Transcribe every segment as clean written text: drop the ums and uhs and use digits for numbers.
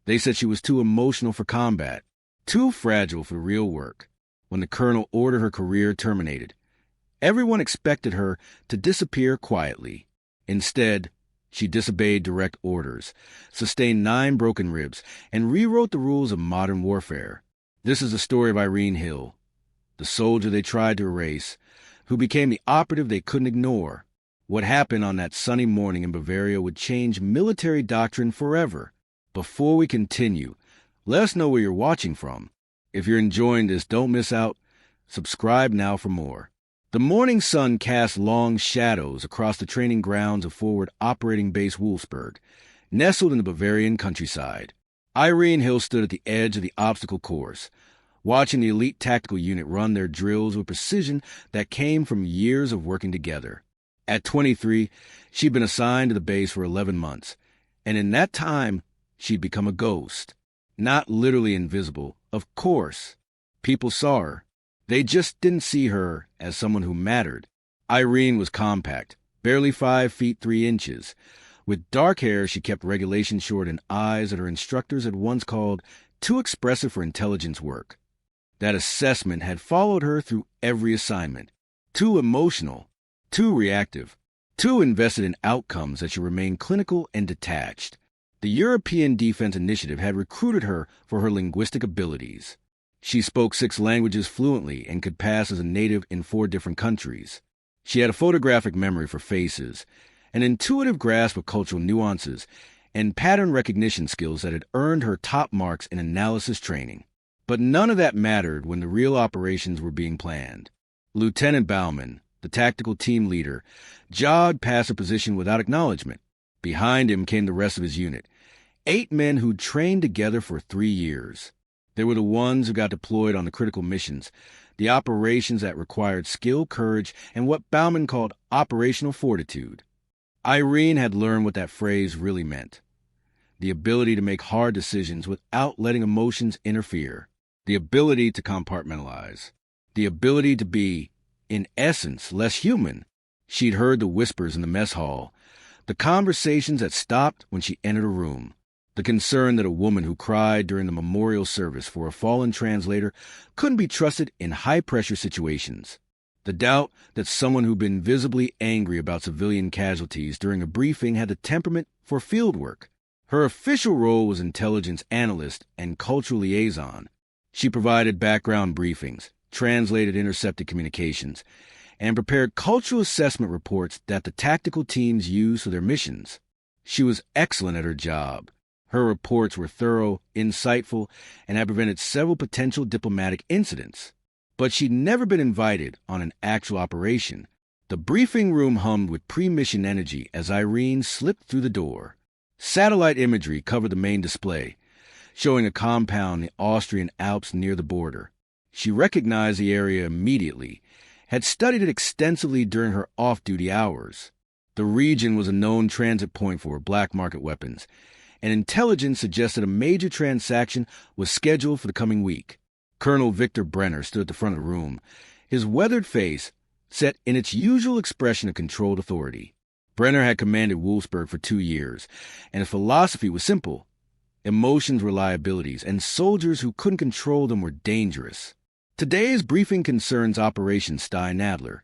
They said she was too emotional for combat, too fragile for real work. When the colonel ordered her career terminated, everyone expected her to disappear quietly. Instead, she disobeyed direct orders, sustained 9 broken ribs, and rewrote the rules of modern warfare. This is the story of Irene Hill, the soldier they tried to erase, who became the operative they couldn't ignore. What happened on that sunny morning in Bavaria would change military doctrine forever. Before we continue, let us know where you're watching from. If you're enjoying this, don't miss out. Subscribe now for more. The morning sun cast long shadows across the training grounds of Forward Operating Base Wolfsberg, nestled in the Bavarian countryside. Irene Hill stood at the edge of the obstacle course, watching the elite tactical unit run their drills with precision that came from years of working together. At 23, she'd been assigned to the base for 11 months, and in that time, she'd become a ghost. Not literally invisible, of course. People saw her. They just didn't see her as someone who mattered. Irene was compact, barely 5 feet 3 inches. With dark hair, she kept regulation short and eyes that her instructors had once called too expressive for intelligence work. That assessment had followed her through every assignment. Too emotional, too reactive, too invested in outcomes that she remained clinical and detached. The European Defense Initiative had recruited her for her linguistic abilities. She spoke 6 languages fluently and could pass as a native in 4 different countries. She had a photographic memory for faces, an intuitive grasp of cultural nuances, and pattern recognition skills that had earned her top marks in analysis training. But none of that mattered when the real operations were being planned. Lieutenant Baumann, the tactical team leader, jogged past her position without acknowledgement. Behind him came the rest of his unit, 8 men who'd trained together for 3 years. They were the ones who got deployed on the critical missions, the operations that required skill, courage, and what Baumann called operational fortitude. Irene had learned what that phrase really meant. The ability to make hard decisions without letting emotions interfere. The ability to compartmentalize. The ability to be, in essence, less human. She'd heard the whispers in the mess hall, the conversations that stopped when she entered a room. The concern that a woman who cried during the memorial service for a fallen translator couldn't be trusted in high-pressure situations. The doubt that someone who'd been visibly angry about civilian casualties during a briefing had the temperament for field work. Her official role was intelligence analyst and cultural liaison. She provided background briefings, translated intercepted communications, and prepared cultural assessment reports that the tactical teams used for their missions. She was excellent at her job. Her reports were thorough, insightful, and had prevented several potential diplomatic incidents. But she'd never been invited on an actual operation. The briefing room hummed with pre-mission energy as Irene slipped through the door. Satellite imagery covered the main display, showing a compound in the Austrian Alps near the border. She recognized the area immediately, had studied it extensively during her off-duty hours. The region was a known transit point for black market weapons, and intelligence suggested a major transaction was scheduled for the coming week. Colonel Victor Brenner stood at the front of the room, his weathered face set in its usual expression of controlled authority. Brenner had commanded Wolfsberg for 2 years, and his philosophy was simple. Emotions were liabilities, and soldiers who couldn't control them were dangerous. Today's briefing concerns Operation Steinadler,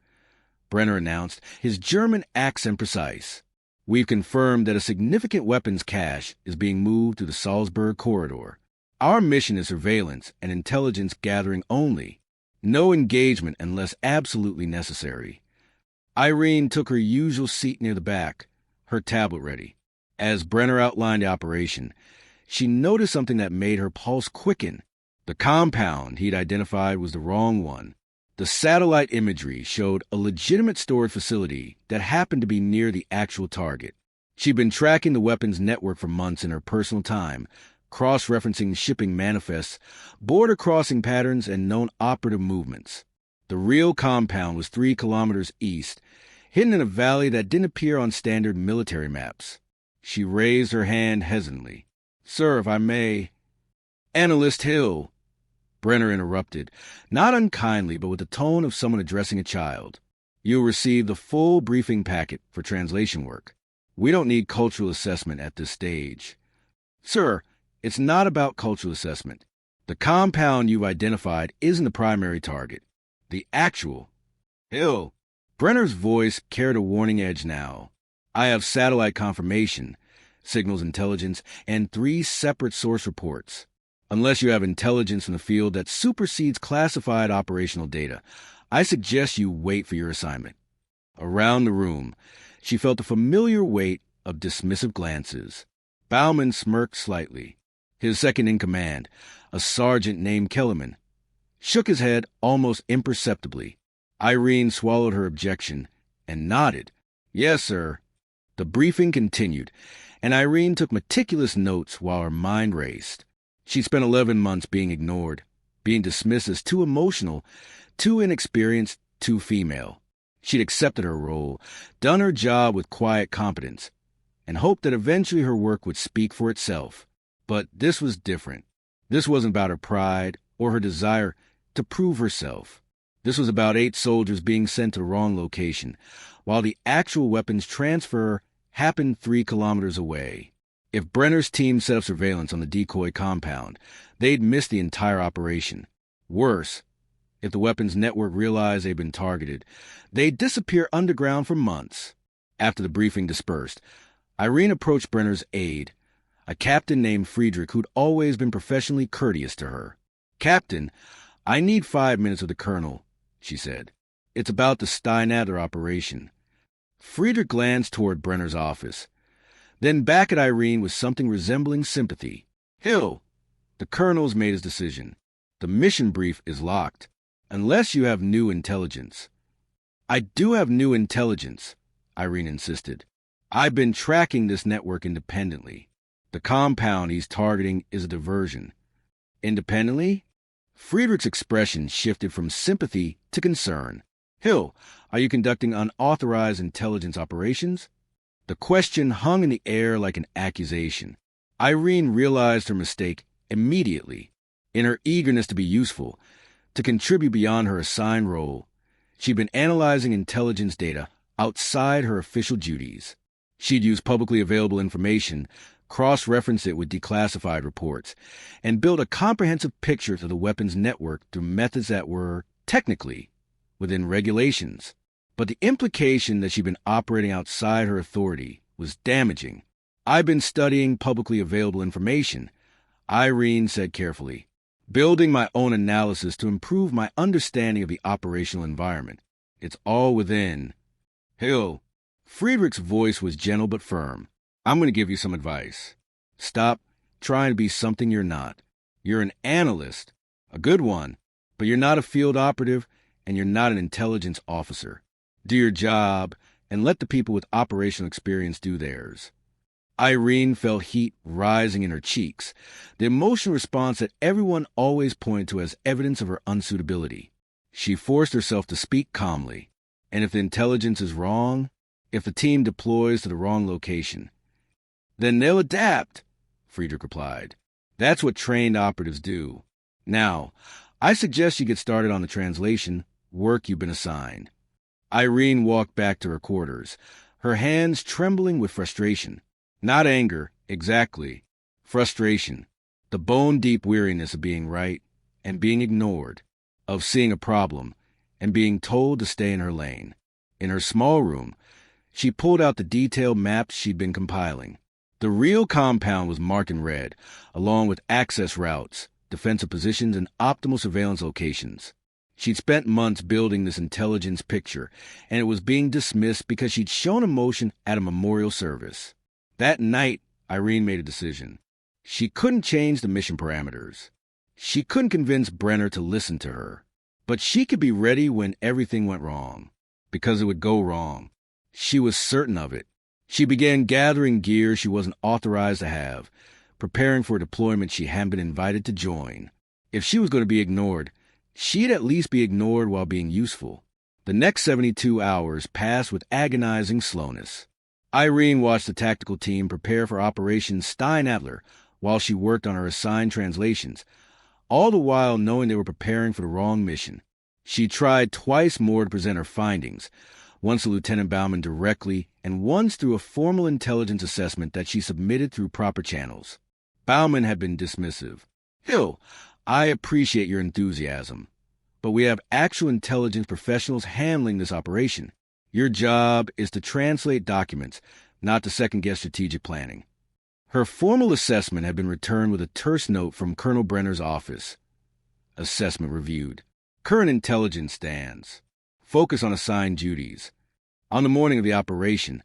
Brenner announced, his German accent precise. We've confirmed that a significant weapons cache is being moved through the Salzburg corridor. Our mission is surveillance and intelligence gathering only. No engagement unless absolutely necessary. Irene took her usual seat near the back, her tablet ready. As Brenner outlined the operation, she noticed something that made her pulse quicken. The compound he'd identified was the wrong one. The satellite imagery showed a legitimate storage facility that happened to be near the actual target. She'd been tracking the weapons network for months in her personal time, cross-referencing shipping manifests, border crossing patterns, and known operative movements. The real compound was 3 kilometers east, hidden in a valley that didn't appear on standard military maps. She raised her hand hesitantly. "Sir, if I may—" "Analyst Hill," Brenner interrupted, not unkindly but with the tone of someone addressing a child. "You'll receive the full briefing packet for translation work. We don't need cultural assessment at this stage." "Sir, It's not about cultural assessment. The compound you've identified isn't the primary target. The actual. Hill. Brenner's voice carried a warning edge now. I have satellite confirmation, signals intelligence, and 3 separate source reports. Unless you have intelligence in the field that supersedes classified operational data, I suggest you wait for your assignment. Around the room, she felt the familiar weight of dismissive glances. Bauman smirked slightly. His second-in-command, a sergeant named Kellerman, shook his head almost imperceptibly. Irene swallowed her objection and nodded. Yes, sir. The briefing continued, and Irene took meticulous notes while her mind raced. She'd spent 11 months being ignored, being dismissed as too emotional, too inexperienced, too female. She'd accepted her role, done her job with quiet competence, and hoped that eventually her work would speak for itself. But this was different. This wasn't about her pride or her desire to prove herself. This was about 8 soldiers being sent to the wrong location, while the actual weapons transfer happened 3 kilometers away. If Brenner's team set up surveillance on the decoy compound, they'd miss the entire operation. Worse, if the weapons network realized they'd been targeted, they'd disappear underground for months. After the briefing dispersed, Irene approached Brenner's aide, a captain named Friedrich who'd always been professionally courteous to her. Captain, I need 5 minutes with the colonel, she said. It's about the Steinadler operation. Friedrich glanced toward Brenner's office, then back at Irene with something resembling sympathy. Hill, the colonel's made his decision. The mission brief is locked, unless you have new intelligence. I do have new intelligence, Irene insisted. I've been tracking this network independently. The compound he's targeting is a diversion. Independently? Friedrich's expression shifted from sympathy to concern. Hill, are you conducting unauthorized intelligence operations? The question hung in the air like an accusation. Irene realized her mistake immediately. In her eagerness to be useful, to contribute beyond her assigned role, she'd been analyzing intelligence data outside her official duties. She'd used publicly available information, cross-reference it with declassified reports, and build a comprehensive picture of the weapons network through methods that were, technically, within regulations. But the implication that she'd been operating outside her authority was damaging. I've been studying publicly available information, Irene said carefully, building my own analysis to improve my understanding of the operational environment. It's all within. Hill. Friedrich's voice was gentle but firm. I'm going to give you some advice. Stop trying to be something you're not. You're an analyst, a good one, but you're not a field operative and you're not an intelligence officer. Do your job and let the people with operational experience do theirs. Irene felt heat rising in her cheeks, the emotional response that everyone always pointed to as evidence of her unsuitability. She forced herself to speak calmly. And if the intelligence is wrong, if the team deploys to the wrong location, then they'll adapt, Friedrich replied. That's what trained operatives do. Now, I suggest you get started on the translation work you've been assigned. Irene walked back to her quarters, her hands trembling with frustration. Not anger, exactly. Frustration. The bone-deep weariness of being right and being ignored, of seeing a problem and being told to stay in her lane. In her small room, she pulled out the detailed maps she'd been compiling. The real compound was marked in red, along with access routes, defensive positions, and optimal surveillance locations. She'd spent months building this intelligence picture, and it was being dismissed because she'd shown emotion at a memorial service. That night, Irene made a decision. She couldn't change the mission parameters. She couldn't convince Brenner to listen to her. But she could be ready when everything went wrong, because it would go wrong. She was certain of it. She began gathering gear she wasn't authorized to have, preparing for a deployment she hadn't been invited to join. If she was going to be ignored, she'd at least be ignored while being useful. The next 72 hours passed with agonizing slowness. Irene watched the tactical team prepare for Operation Steinadler while she worked on her assigned translations, all the while knowing they were preparing for the wrong mission. She tried twice more to present her findings, once to Lieutenant Bauman directly and once through a formal intelligence assessment that she submitted through proper channels. Bauman had been dismissive. Hill, I appreciate your enthusiasm, but we have actual intelligence professionals handling this operation. Your job is to translate documents, not to second-guess strategic planning. Her formal assessment had been returned with a terse note from Colonel Brenner's office. Assessment reviewed. Current intelligence stands. Focus on assigned duties. On the morning of the operation,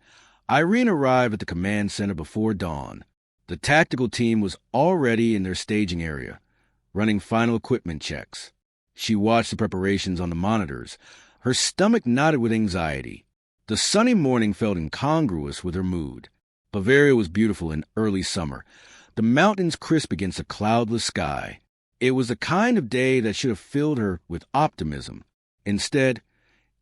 Irene arrived at the command center before dawn. The tactical team was already in their staging area, running final equipment checks. She watched the preparations on the monitors. Her stomach knotted with anxiety. The sunny morning felt incongruous with her mood. Bavaria was beautiful in early summer, the mountains crisp against a cloudless sky. It was the kind of day that should have filled her with optimism. Instead,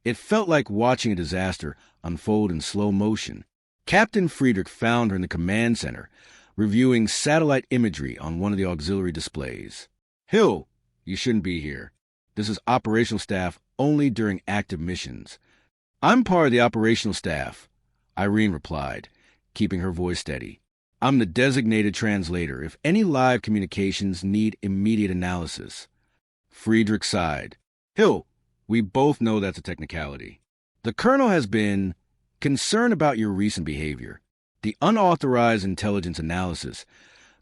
it felt like watching a disaster unfold in slow motion. Captain Friedrich found her in the command center, reviewing satellite imagery on one of the auxiliary displays. Hill, you shouldn't be here. This is operational staff only during active missions. I'm part of the operational staff, Irene replied, keeping her voice steady. I'm the designated translator if any live communications need immediate analysis. Friedrich sighed. Hill, we both know that's a technicality. The colonel has been concerned about your recent behavior, the unauthorized intelligence analysis,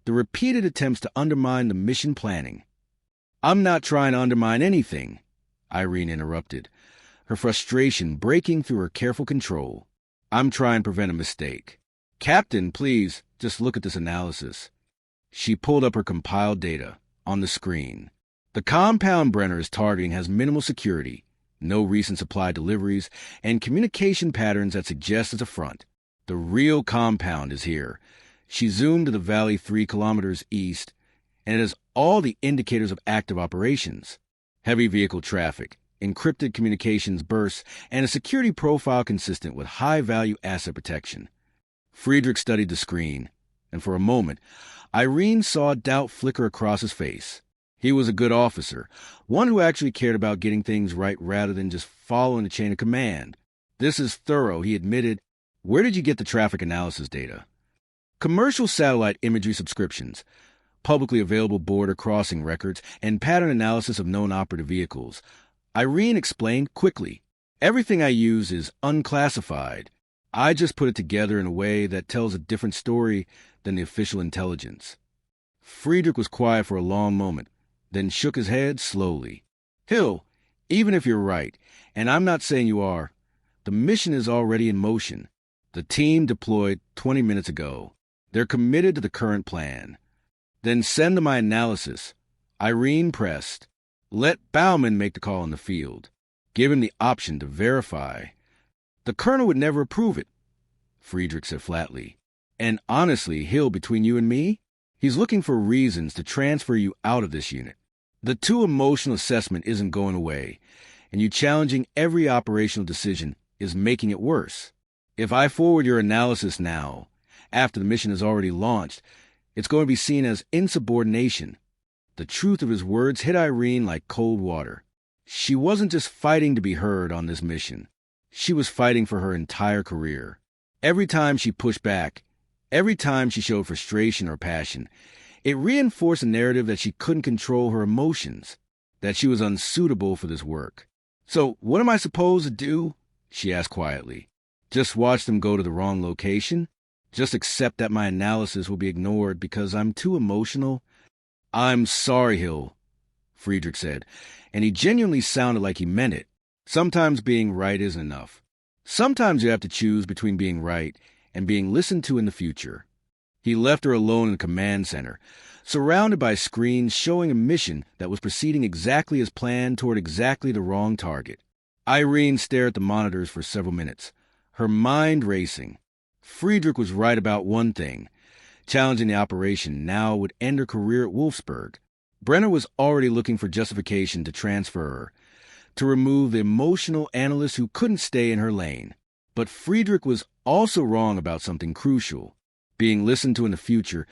the repeated attempts to undermine the mission planning. I'm not trying to undermine anything, Irene interrupted, her frustration breaking through her careful control. I'm trying to prevent a mistake. Captain, please, just look at this analysis. She pulled up her compiled data on the screen. The compound Brenner is targeting has minimal security, no recent supply deliveries, and communication patterns that suggest it's a front. The real compound is here. She zoomed to the valley 3 kilometers east, and it has all the indicators of active operations. Heavy vehicle traffic, encrypted communications bursts, and a security profile consistent with high-value asset protection. Friedrich studied the screen, and for a moment, Irene saw doubt flicker across his face. He was a good officer, one who actually cared about getting things right rather than just following the chain of command. This is thorough, he admitted. Where did you get the traffic analysis data? Commercial satellite imagery subscriptions, publicly available border crossing records, and pattern analysis of known operative vehicles. Irene explained quickly. Everything I use is unclassified. I just put it together in a way that tells a different story than the official intelligence. Friedrich was quiet for a long moment, then shook his head slowly. Hill, even if you're right, and I'm not saying you are, the mission is already in motion. The team deployed 20 minutes ago. They're committed to the current plan. Then send them my analysis. Irene pressed. Let Bauman make the call in the field. Give him the option to verify. The colonel would never approve it, Friedrich said flatly. And honestly, Hill, between you and me, he's looking for reasons to transfer you out of this unit. The too emotional assessment isn't going away, and you challenging every operational decision is making it worse. If I forward your analysis now, after the mission is already launched, it's going to be seen as insubordination. The truth of his words hit Irene like cold water. She wasn't just fighting to be heard on this mission. She was fighting for her entire career. Every time she pushed back, every time she showed frustration or passion, it reinforced a narrative that she couldn't control her emotions, that she was unsuitable for this work. So what am I supposed to do? She asked quietly. Just watch them go to the wrong location? Just accept that my analysis will be ignored because I'm too emotional? I'm sorry, Hill, Friedrich said, and he genuinely sounded like he meant it. Sometimes being right isn't enough. Sometimes you have to choose between being right and being listened to in the future. He left her alone in the command center, surrounded by screens showing a mission that was proceeding exactly as planned toward exactly the wrong target. Irene stared at the monitors for several minutes, her mind racing. Friedrich was right about one thing. Challenging the operation now would end her career at Wolfsberg. Brenner was already looking for justification to transfer her, to remove the emotional analyst who couldn't stay in her lane. But Friedrich was also wrong about something crucial. Being listened to in the future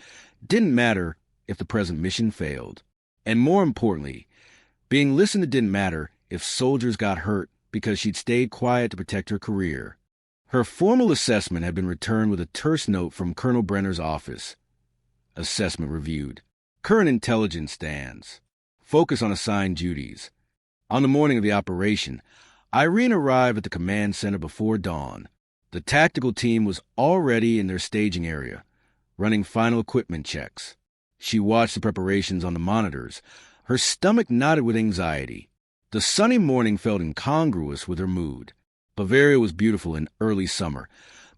didn't matter if the present mission failed. And more importantly, being listened to didn't matter if soldiers got hurt because she'd stayed quiet to protect her career. Her formal assessment had been returned with a terse note from Colonel Brenner's office. Assessment reviewed. Current intelligence stands. Focus on assigned duties. On the morning of the operation, Irene arrived at the command center before dawn. The tactical team was already in their staging area, running final equipment checks. She watched the preparations on the monitors. Her stomach knotted with anxiety. The sunny morning felt incongruous with her mood. Bavaria was beautiful in early summer,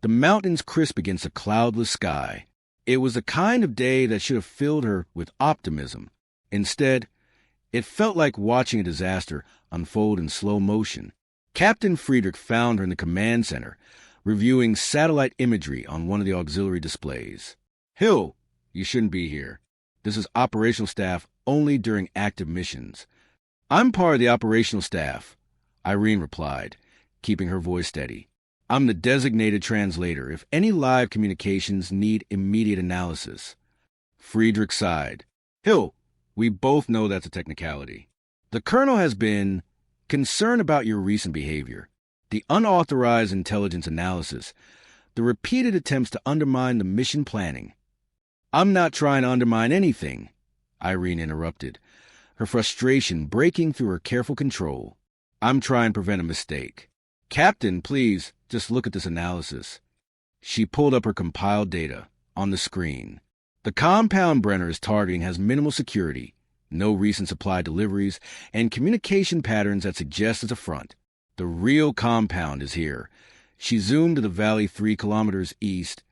the mountains crisp against a cloudless sky. It was the kind of day that should have filled her with optimism. Instead, it felt like watching a disaster unfold in slow motion. Captain Friedrich found her in the command center, reviewing satellite imagery on one of the auxiliary displays. "Hill, you shouldn't be here. This is operational staff only during active missions." "I'm part of the operational staff," Irene replied, keeping her voice steady. "I'm the designated translator if any live communications need immediate analysis." Friedrich sighed. "Hill, we both know that's a technicality. The colonel has been concerned about your recent behavior, the unauthorized intelligence analysis, the repeated attempts to undermine the mission planning." "I'm not trying to undermine anything," Irene interrupted, her frustration breaking through her careful control. "I'm trying to prevent a mistake. Captain, please, just look at this analysis." She pulled up her compiled data on the screen. The compound Brenner is targeting has minimal security, no recent supply deliveries, and communication patterns that suggest it's a front. The real compound is here. She zoomed to the valley 3 kilometers east,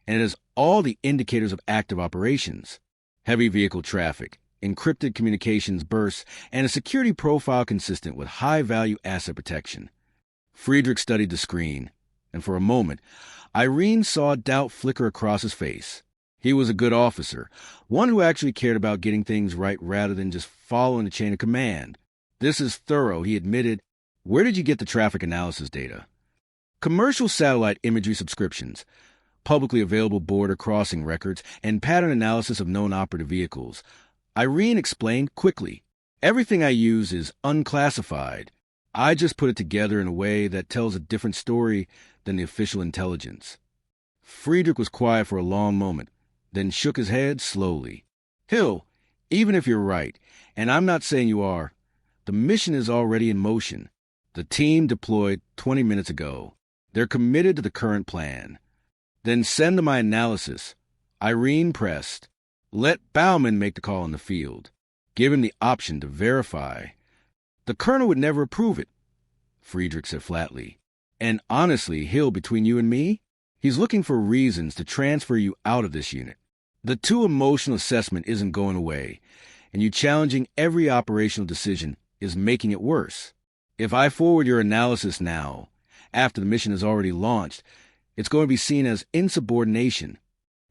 and it has all the indicators of active operations. Heavy vehicle traffic, encrypted communications bursts, and a security profile consistent with high-value asset protection. Friedrich studied the screen, and for a moment, Irene saw doubt flicker across his face. He was a good officer, one who actually cared about getting things right rather than just following the chain of command. "This is thorough," he admitted. "Where did you get the traffic analysis data?" "Commercial satellite imagery subscriptions, publicly available border crossing records, and pattern analysis of known operative vehicles," Irene explained quickly. "Everything I use is unclassified. I just put it together in a way that tells a different story than the official intelligence." Friedrich was quiet for a long moment, then shook his head slowly. "Hill, even if you're right, and I'm not saying you are, the mission is already in motion. The team deployed 20 minutes ago. They're committed to the current plan." "Then send them my analysis," Irene pressed. "Let Baumann make the call in the field. Give him the option to verify." "The colonel would never approve it," Friedrich said flatly. "And honestly, Hill, between you and me, he's looking for reasons to transfer you out of this unit. The too emotional assessment isn't going away, and you challenging every operational decision is making it worse. If I forward your analysis now, after the mission is already launched, it's going to be seen as insubordination."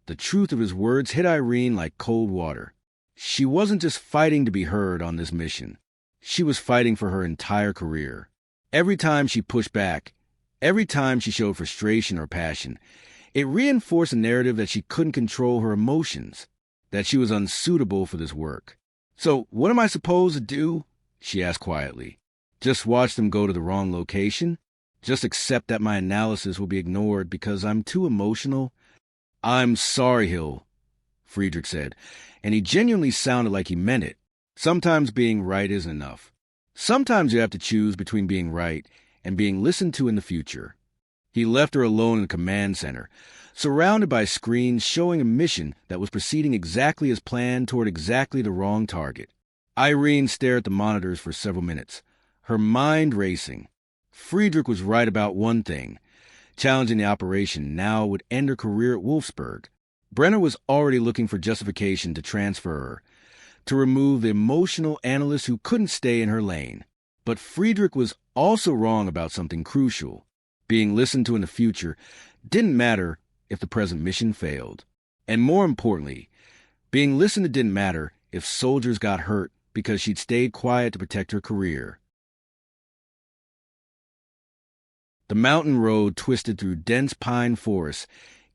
The truth of his words hit Irene like cold water. She wasn't just fighting to be heard on this mission. She was fighting for her entire career. Every time she pushed back, every time she showed frustration or passion, it reinforced a narrative that she couldn't control her emotions, that she was unsuitable for this work. "So what am I supposed to do?" she asked quietly. "Just watch them go to the wrong location? Just accept that my analysis will be ignored because I'm too emotional?" "I'm sorry, Hill," Friedrich said, and he genuinely sounded like he meant it. "Sometimes being right isn't enough. Sometimes you have to choose between being right and being listened to in the future." He left her alone in the command center, surrounded by screens showing a mission that was proceeding exactly as planned toward exactly the wrong target. Irene stared at the monitors for several minutes, her mind racing. Friedrich was right about one thing. Challenging the operation now would end her career at Wolfsberg. Brenner was already looking for justification to transfer her, to remove the emotional analyst who couldn't stay in her lane. But Friedrich was also wrong about something crucial. Being listened to in the future didn't matter if the present mission failed. And more importantly, being listened to didn't matter if soldiers got hurt because she'd stayed quiet to protect her career. The mountain road twisted through dense pine forests,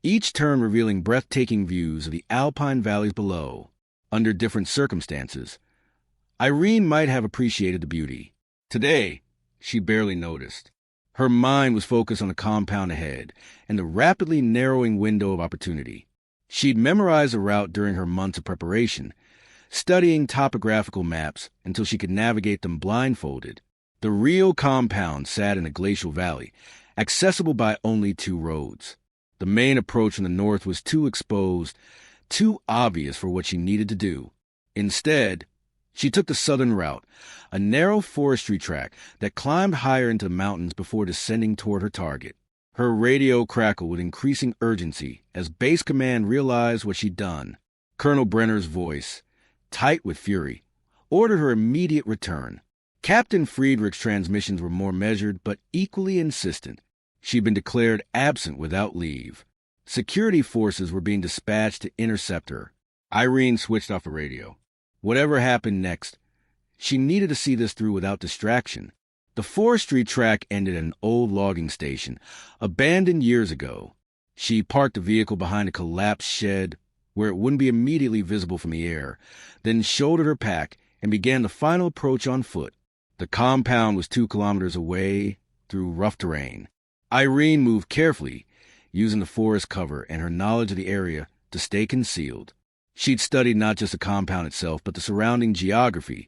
each turn revealing breathtaking views of the alpine valleys below. Under different circumstances, Irene might have appreciated the beauty. Today, she barely noticed. Her mind was focused on the compound ahead and the rapidly narrowing window of opportunity. She'd memorized the route during her months of preparation, studying topographical maps until she could navigate them blindfolded. The real compound sat in a glacial valley, accessible by only 2 roads. The main approach from the north was too exposed, too obvious for what she needed to do. Instead, she took the southern route, a narrow forestry track that climbed higher into the mountains before descending toward her target. Her radio crackled with increasing urgency as Base Command realized what she'd done. Colonel Brenner's voice, tight with fury, ordered her immediate return. Captain Friedrich's transmissions were more measured but equally insistent. She'd been declared absent without leave. Security forces were being dispatched to intercept her. Irene switched off the radio. Whatever happened next, she needed to see this through without distraction. The forestry track ended at an old logging station, abandoned years ago. She parked the vehicle behind a collapsed shed where it wouldn't be immediately visible from the air, then shouldered her pack and began the final approach on foot. The compound was 2 kilometers away through rough terrain. Irene moved carefully, using the forest cover and her knowledge of the area to stay concealed. She'd studied not just the compound itself, but the surrounding geography,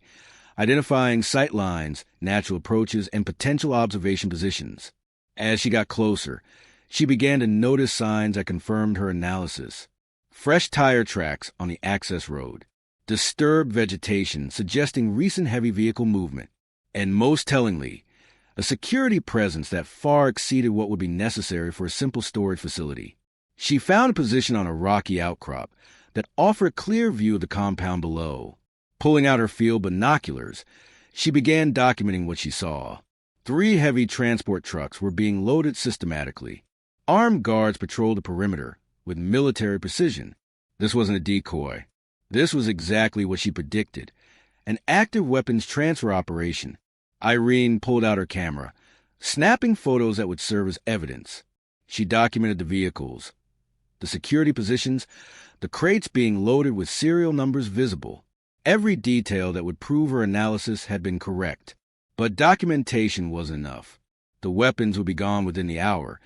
identifying sight lines, natural approaches, and potential observation positions. As she got closer, she began to notice signs that confirmed her analysis. Fresh tire tracks on the access road, disturbed vegetation suggesting recent heavy vehicle movement, and most tellingly, a security presence that far exceeded what would be necessary for a simple storage facility. She found a position on a rocky outcrop that offered a clear view of the compound below. Pulling out her field binoculars, she began documenting what she saw. 3 heavy transport trucks were being loaded systematically. Armed guards patrolled the perimeter with military precision. This wasn't a decoy. This was exactly what she predicted, an active weapons transfer operation. Irene pulled out her camera, snapping photos that would serve as evidence. She documented the vehicles, the security positions, the crates being loaded with serial numbers visible. Every detail that would prove her analysis had been correct. But documentation wasn't enough. The weapons would be gone within the hour,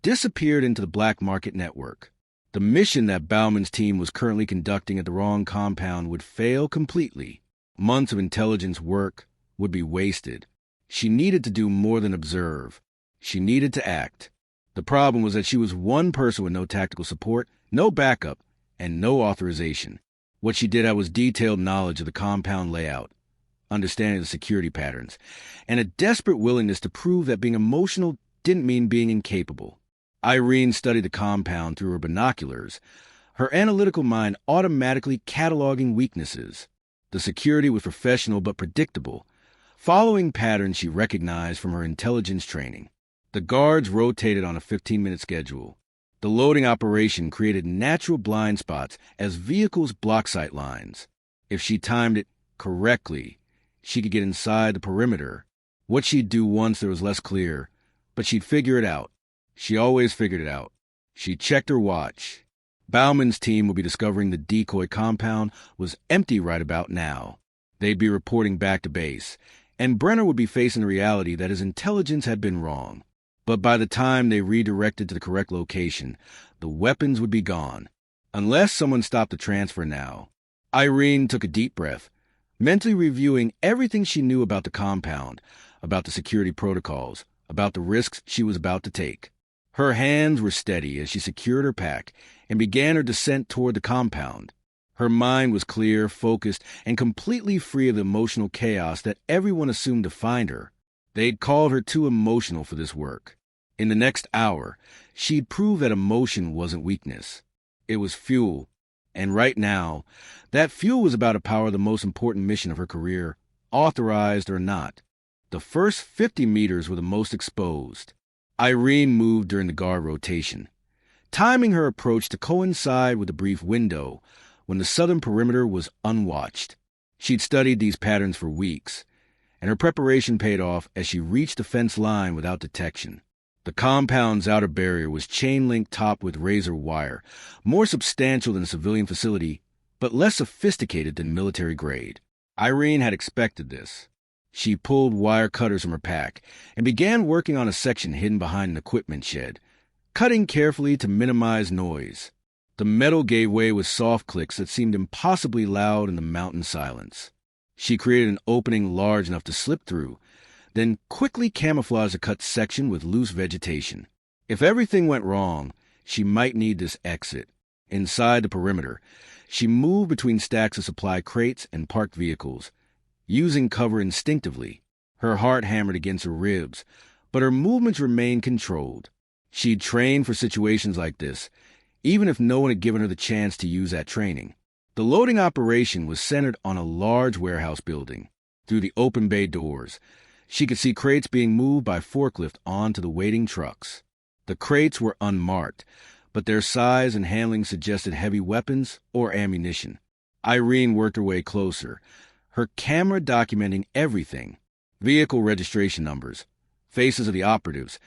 disappeared into the black market network. The mission that Bauman's team was currently conducting at the wrong compound would fail completely. Months of intelligence work would be wasted. She needed to do more than observe. She needed to act. The problem was that she was one person with no tactical support, no backup, and no authorization. What she did have was detailed knowledge of the compound layout, understanding the security patterns, and a desperate willingness to prove that being emotional didn't mean being incapable. Irene studied the compound through her binoculars, her analytical mind automatically cataloging weaknesses. The security was professional but predictable, following patterns she recognized from her intelligence training. The guards rotated on a 15-minute schedule. The loading operation created natural blind spots as vehicles blocked sight lines. If she timed it correctly, she could get inside the perimeter. What she'd do once there was less clear, but she'd figure it out. She always figured it out. She checked her watch. Bauman's team would be discovering the decoy compound was empty right about now. They'd be reporting back to base, and Brenner would be facing the reality that his intelligence had been wrong. But by the time they redirected to the correct location, the weapons would be gone. Unless someone stopped the transfer now. Irene took a deep breath, mentally reviewing everything she knew about the compound, about the security protocols, about the risks she was about to take. Her hands were steady as she secured her pack and began her descent toward the compound. Her mind was clear, focused, and completely free of the emotional chaos that everyone assumed defined her. They'd called her too emotional for this work. In the next hour, she'd prove that emotion wasn't weakness. It was fuel. And right now, that fuel was about to power the most important mission of her career, authorized or not. The first 50 meters were the most exposed. Irene moved during the guard rotation, timing her approach to coincide with a brief window when the southern perimeter was unwatched. She'd studied these patterns for weeks, and her preparation paid off as she reached the fence line without detection. The compound's outer barrier was chain-link topped with razor wire, more substantial than a civilian facility, but less sophisticated than military grade. Irene had expected this. She pulled wire cutters from her pack and began working on a section hidden behind an equipment shed, cutting carefully to minimize noise. The metal gave way with soft clicks that seemed impossibly loud in the mountain silence. She created an opening large enough to slip through, then quickly camouflaged a cut section with loose vegetation. If everything went wrong, she might need this exit. Inside the perimeter, she moved between stacks of supply crates and parked vehicles, using cover instinctively. Her heart hammered against her ribs, but her movements remained controlled. She'd trained for situations like this, even if no one had given her the chance to use that training. The loading operation was centered on a large warehouse building. Through the open bay doors, she could see crates being moved by forklift onto the waiting trucks. The crates were unmarked, but their size and handling suggested heavy weapons or ammunition. Irene worked her way closer, her camera documenting everything: vehicle registration numbers, faces of the operatives,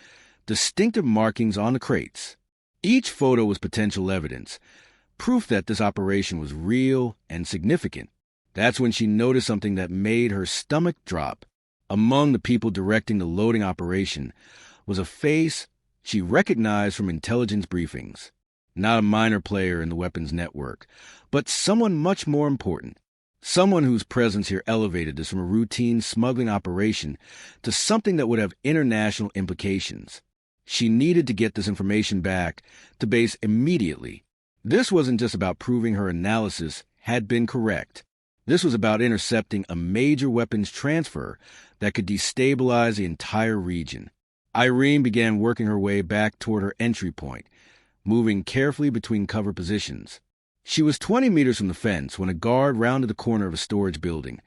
distinctive markings on the crates. Each photo was potential evidence, proof that this operation was real and significant. That's when she noticed something that made her stomach drop. Among the people directing the loading operation was a face she recognized from intelligence briefings. Not a minor player in the weapons network, but someone much more important. Someone whose presence here elevated this from a routine smuggling operation to something that would have international implications. She needed to get this information back to base immediately. This wasn't just about proving her analysis had been correct. This was about intercepting a major weapons transfer that could destabilize the entire region. Irene began working her way back toward her entry point, moving carefully between cover positions. She was 20 meters from the fence when a guard rounded the corner of a storage building,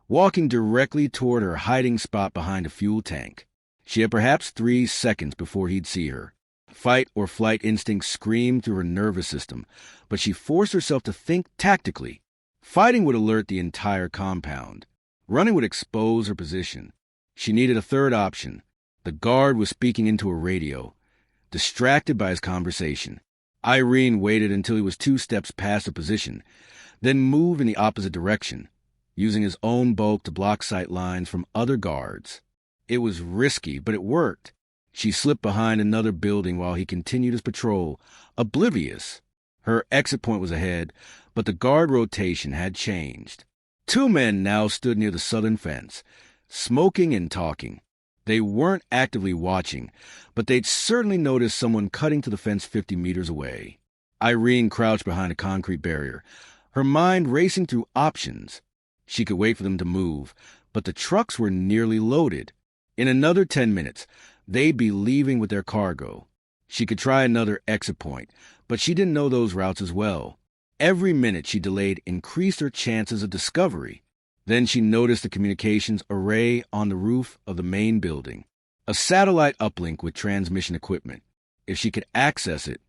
walking directly toward her hiding spot behind a fuel tank. She had perhaps 3 seconds before he'd see her. Fight or flight instincts screamed through her nervous system, but she forced herself to think tactically. Fighting would alert the entire compound. Running would expose her position. She needed a third option. The guard was speaking into a radio, distracted by his conversation. Irene waited until he was 2 steps past her position, then moved in the opposite direction, using his own bulk to block sight lines from other guards. It was risky, but it worked. She slipped behind another building while he continued his patrol, oblivious. Her exit point was ahead, but the guard rotation had changed. 2 men now stood near the southern fence, smoking and talking. They weren't actively watching, but they'd certainly noticed someone cutting to the fence 50 meters away. Irene crouched behind a concrete barrier, her mind racing through options. She could wait for them to move, but the trucks were nearly loaded. In another 10 minutes, they'd be leaving with their cargo. She could try another exit point, but she didn't know those routes as well. Every minute she delayed increased her chances of discovery. Then she noticed the communications array on the roof of the main building, a satellite uplink with transmission equipment. If she could access it,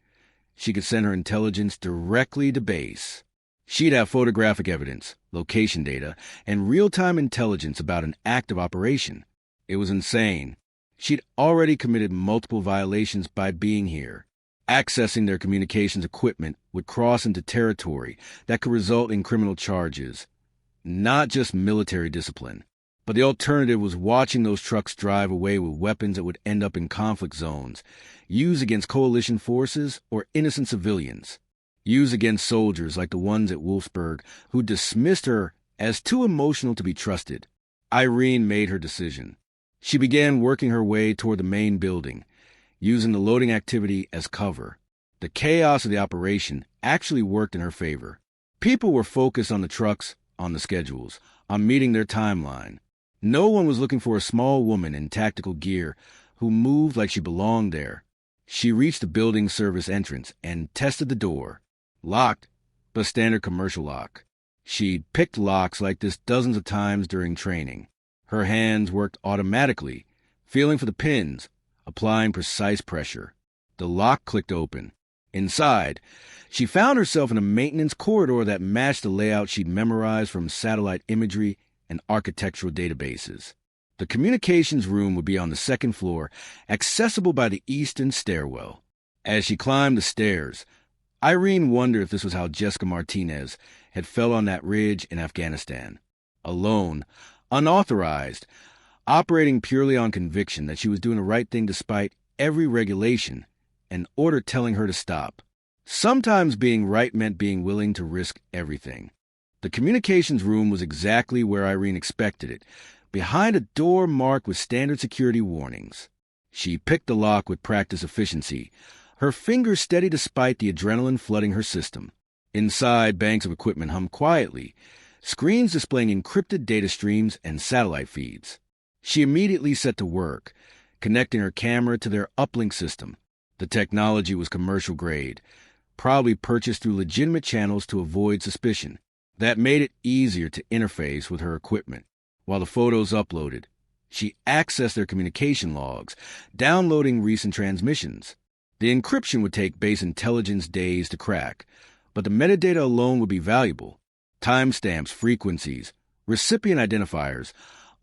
she could send her intelligence directly to base. She'd have photographic evidence, location data, and real-time intelligence about an active operation. It was insane. She'd already committed multiple violations by being here. Accessing their communications equipment would cross into territory that could result in criminal charges, not just military discipline. But the alternative was watching those trucks drive away with weapons that would end up in conflict zones, used against coalition forces or innocent civilians, used against soldiers like the ones at Wolfsberg who dismissed her as too emotional to be trusted. Irene made her decision. She began working her way toward the main building, using the loading activity as cover. The chaos of the operation actually worked in her favor. People were focused on the trucks, on the schedules, on meeting their timeline. No one was looking for a small woman in tactical gear who moved like she belonged there. She reached the building service entrance and tested the door. Locked, but standard commercial lock. She'd picked locks like this dozens of times during training. Her hands worked automatically, feeling for the pins, applying precise pressure. The lock clicked open. Inside, she found herself in a maintenance corridor that matched the layout she'd memorized from satellite imagery and architectural databases. The communications room would be on the 2nd floor, accessible by the eastern stairwell. As she climbed the stairs, Irene wondered if this was how Jessica Martinez had fell on that ridge in Afghanistan. Alone, unauthorized, operating purely on conviction that she was doing the right thing despite every regulation, an order telling her to stop. Sometimes being right meant being willing to risk everything. The communications room was exactly where Irene expected it, behind a door marked with standard security warnings. She picked the lock with practiced efficiency, her fingers steady despite the adrenaline flooding her system. Inside, banks of equipment hummed quietly, screens displaying encrypted data streams and satellite feeds. She immediately set to work, connecting her camera to their uplink system. The technology was commercial grade, probably purchased through legitimate channels to avoid suspicion. That made it easier to interface with her equipment. While the photos uploaded, she accessed their communication logs, downloading recent transmissions. The encryption would take base intelligence days to crack, but the metadata alone would be valuable. Timestamps, frequencies, recipient identifiers,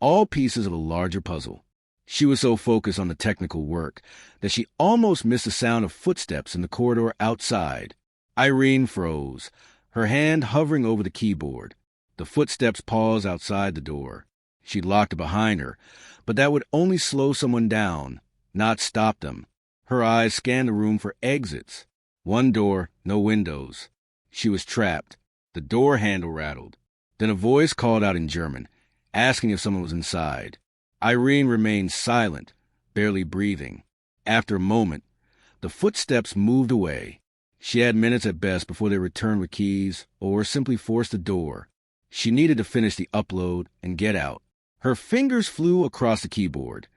all pieces of a larger puzzle. She was so focused on the technical work that she almost missed the sound of footsteps in the corridor outside. Irene froze, her hand hovering over the keyboard. The footsteps paused outside the door. She locked it behind her, but that would only slow someone down, not stop them. Her eyes scanned the room for exits. One door, no windows. She was trapped. The door handle rattled. Then a voice called out in German, asking if someone was inside. Irene remained silent, barely breathing. After a moment, the footsteps moved away. She had minutes at best before they returned with keys or simply forced the door. She needed to finish the upload and get out. Her fingers flew across the keyboard,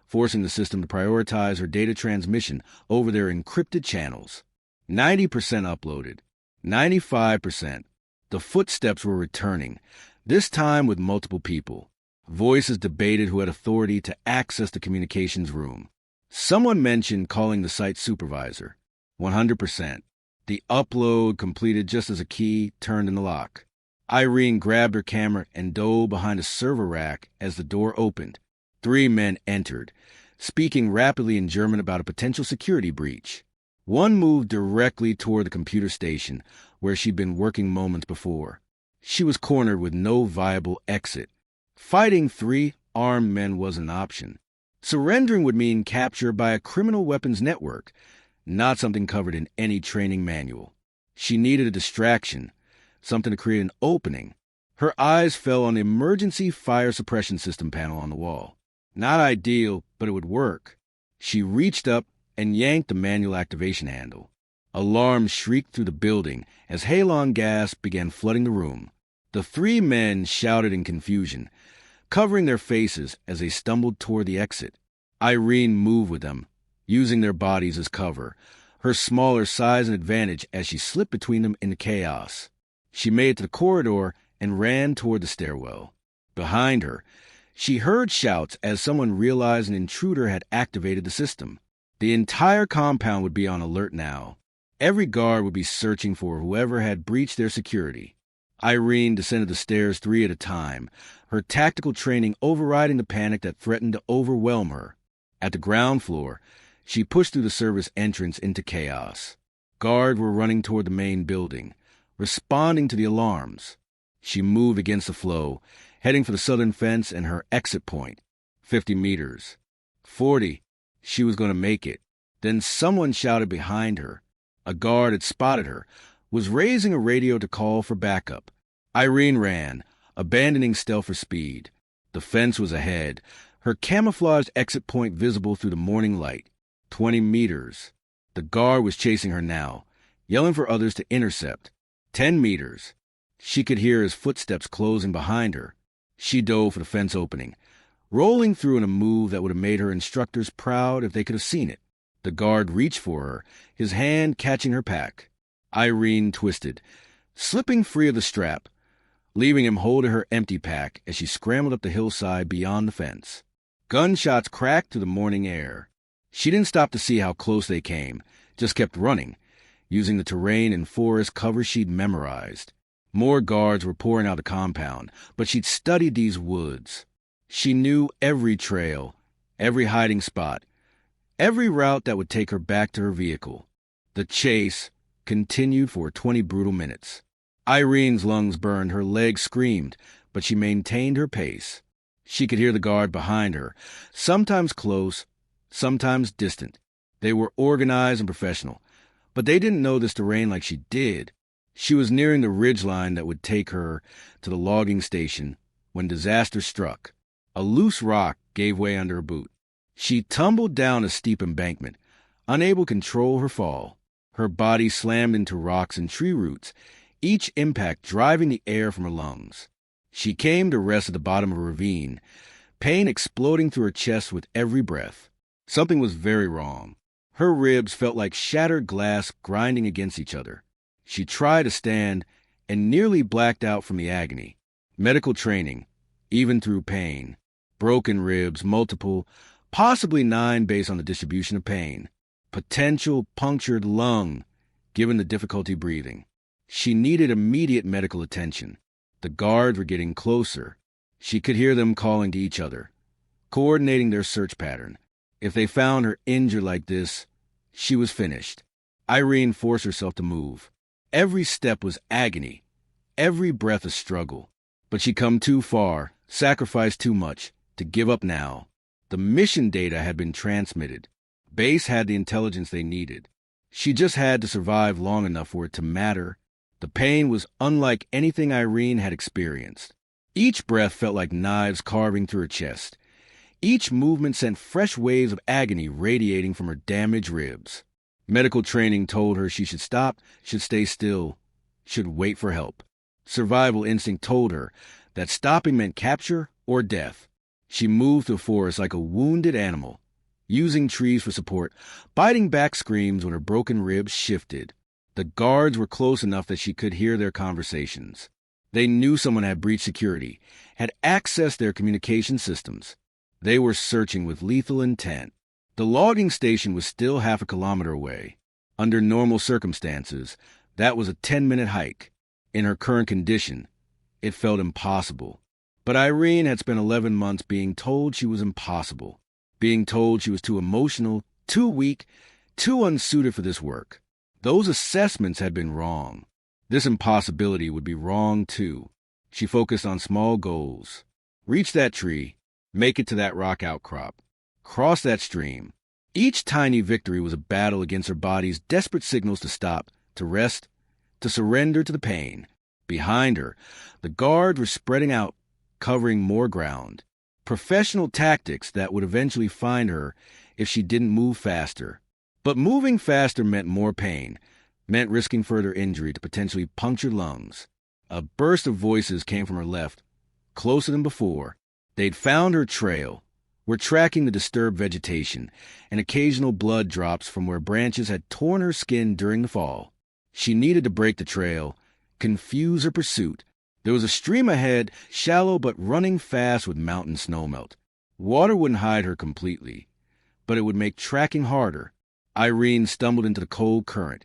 forcing the system to prioritize her data transmission over their encrypted channels. 90% uploaded. 95%. The footsteps were returning, this time with multiple people. Voices debated who had authority to access the communications room. Someone mentioned calling the site supervisor. 100%. The upload completed just as a key turned in the lock. Irene grabbed her camera and dove behind a server rack as the door opened. 3 men entered, speaking rapidly in German about a potential security breach. One moved directly toward the computer station, where she'd been working moments before. She was cornered with no viable exit. Fighting 3 armed men was an option. Surrendering would mean capture by a criminal weapons network, not something covered in any training manual. She needed a distraction, something to create an opening. Her eyes fell on the emergency fire suppression system panel on the wall. Not ideal, but it would work. She reached up and yanked the manual activation handle. Alarms shrieked through the building as halon gas began flooding the room. The 3 men shouted in confusion, covering their faces as they stumbled toward the exit. Irene moved with them, using their bodies as cover, her smaller size an advantage as she slipped between them in the chaos. She made it to the corridor and ran toward the stairwell. Behind her, she heard shouts as someone realized an intruder had activated the system. The entire compound would be on alert now. Every guard would be searching for whoever had breached their security. Irene descended the stairs 3 at a time, her tactical training overriding the panic that threatened to overwhelm her. At the ground floor, she pushed through the service entrance into chaos. Guards were running toward the main building, responding to the alarms. She moved against the flow, heading for the southern fence and her exit point. 50 meters. 40. She was going to make it. Then someone shouted behind her. A guard had spotted her, was raising a radio to call for backup. Irene ran, abandoning stealth for speed. The fence was ahead, her camouflaged exit point visible through the morning light. 20 meters. The guard was chasing her now, yelling for others to intercept. 10 meters. She could hear his footsteps closing behind her. She dove for the fence opening, rolling through in a move that would have made her instructors proud if they could have seen it. The guard reached for her, his hand catching her pack. Irene twisted, slipping free of the strap, leaving him holding her empty pack as she scrambled up the hillside beyond the fence. Gunshots cracked through the morning air. She didn't stop to see how close they came, just kept running, using the terrain and forest cover she'd memorized. More guards were pouring out the compound, but she'd studied these woods. She knew every trail, every hiding spot, every route that would take her back to her vehicle. The chase continued for 20 brutal minutes. Irene's lungs burned, her legs screamed, but she maintained her pace. She could hear the guard behind her, sometimes close, sometimes distant. They were organized and professional, But they didn't know this terrain like she did. She was nearing the ridgeline that would take her to the logging station when disaster struck. A loose rock gave way under her boot. She tumbled down a steep embankment, unable to control her fall. Her body slammed into rocks and tree roots, each impact driving the air from her lungs. She came to rest at the bottom of a ravine, pain exploding through her chest with every breath. Something was very wrong. Her ribs felt like shattered glass grinding against each other. She tried to stand and nearly blacked out from the agony. Medical training, even through pain. Broken ribs, multiple, possibly 9 based on the distribution of pain. Potential punctured lung, given the difficulty breathing. She needed immediate medical attention. The guards were getting closer. She could hear them calling to each other, coordinating their search pattern. If they found her injured like this, she was finished. Irene forced herself to move. Every step was agony, every breath a struggle. But she'd come too far, sacrificed too much, to give up now. The mission data had been transmitted. Base had the intelligence they needed. She just had to survive long enough for it to matter. The pain was unlike anything Irene had experienced. Each breath felt like knives carving through her chest. Each movement sent fresh waves of agony radiating from her damaged ribs. Medical training told her she should stop, should stay still, should wait for help. Survival instinct told her that stopping meant capture or death. She moved through the forest like a wounded animal, using trees for support, biting back screams when her broken ribs shifted. The guards were close enough that she could hear their conversations. They knew someone had breached security, had accessed their communication systems. They were searching with lethal intent. The logging station was still half a kilometer away. Under normal circumstances, that was a 10-minute hike. In her current condition, it felt impossible. But Irene had spent 11 months being told she was impossible, being told she was too emotional, too weak, too unsuited for this work. Those assessments had been wrong. This impossibility would be wrong, too. She focused on small goals. Reach that tree, make it to that rock outcrop, cross that stream. Each tiny victory was a battle against her body's desperate signals to stop, to rest, to surrender to the pain. Behind her, the guards were spreading out, covering more ground. Professional tactics that would eventually find her if she didn't move faster. But moving faster meant more pain, meant risking further injury to potentially punctured lungs. A burst of voices came from her left, closer than before. They'd found her trail, were tracking the disturbed vegetation and occasional blood drops from where branches had torn her skin during the fall. She needed to break the trail, confuse her pursuit. There was a stream ahead, shallow but running fast with mountain snowmelt. Water wouldn't hide her completely, but it would make tracking harder. Irene stumbled into the cold current,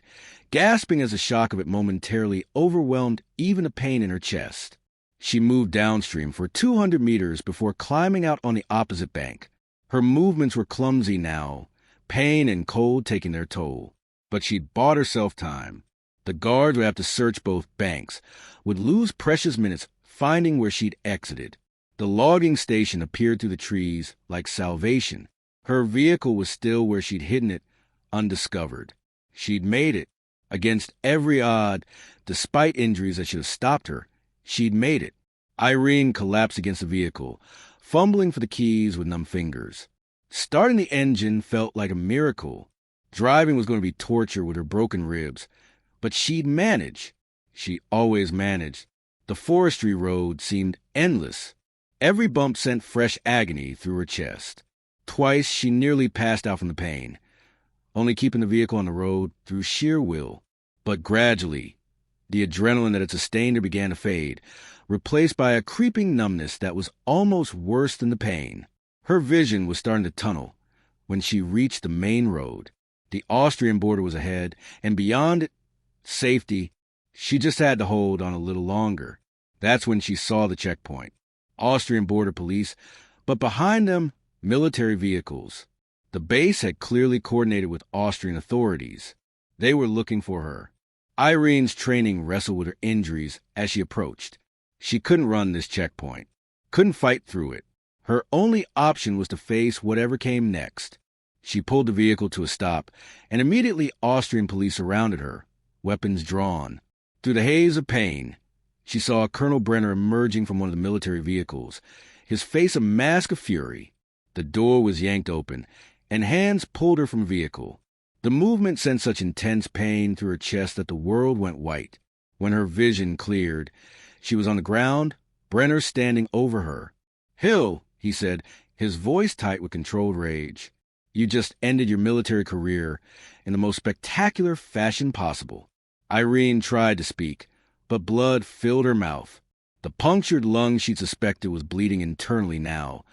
gasping as the shock of it momentarily overwhelmed even the pain in her chest. She moved downstream for 200 meters before climbing out on the opposite bank. Her movements were clumsy now, pain and cold taking their toll. But she'd bought herself time. The guards would have to search both banks, would lose precious minutes finding where she'd exited. The logging station appeared through the trees like salvation. Her vehicle was still where she'd hidden it, undiscovered. She'd made it. Against every odd, despite injuries that should have stopped her, she'd made it. Irene collapsed against the vehicle, fumbling for the keys with numb fingers. Starting the engine felt like a miracle. Driving was going to be torture with her broken ribs, but she'd manage. She always managed. The forestry road seemed endless. Every bump sent fresh agony through her chest. Twice she nearly passed out from the pain, only keeping the vehicle on the road through sheer will. But gradually, the adrenaline that had sustained her began to fade, replaced by a creeping numbness that was almost worse than the pain. Her vision was starting to tunnel when she reached the main road. The Austrian border was ahead, and beyond it, safety. She just had to hold on a little longer. That's when she saw the checkpoint. Austrian border police, but behind them, military vehicles. The base had clearly coordinated with Austrian authorities. They were looking for her. Irene's training wrestled with her injuries as she approached. She couldn't run this checkpoint, couldn't fight through it. Her only option was to face whatever came next. She pulled the vehicle to a stop, and immediately Austrian police surrounded her, weapons drawn. Through the haze of pain, she saw Colonel Brenner emerging from one of the military vehicles, his face a mask of fury. The door was yanked open, and hands pulled her from the vehicle. The movement sent such intense pain through her chest that the world went white. When her vision cleared, she was on the ground, Brenner standing over her. "Hill," he said, his voice tight with controlled rage. "You just ended your military career in the most spectacular fashion possible." Irene tried to speak, but blood filled her mouth. The punctured lung she'd suspected was bleeding internally now,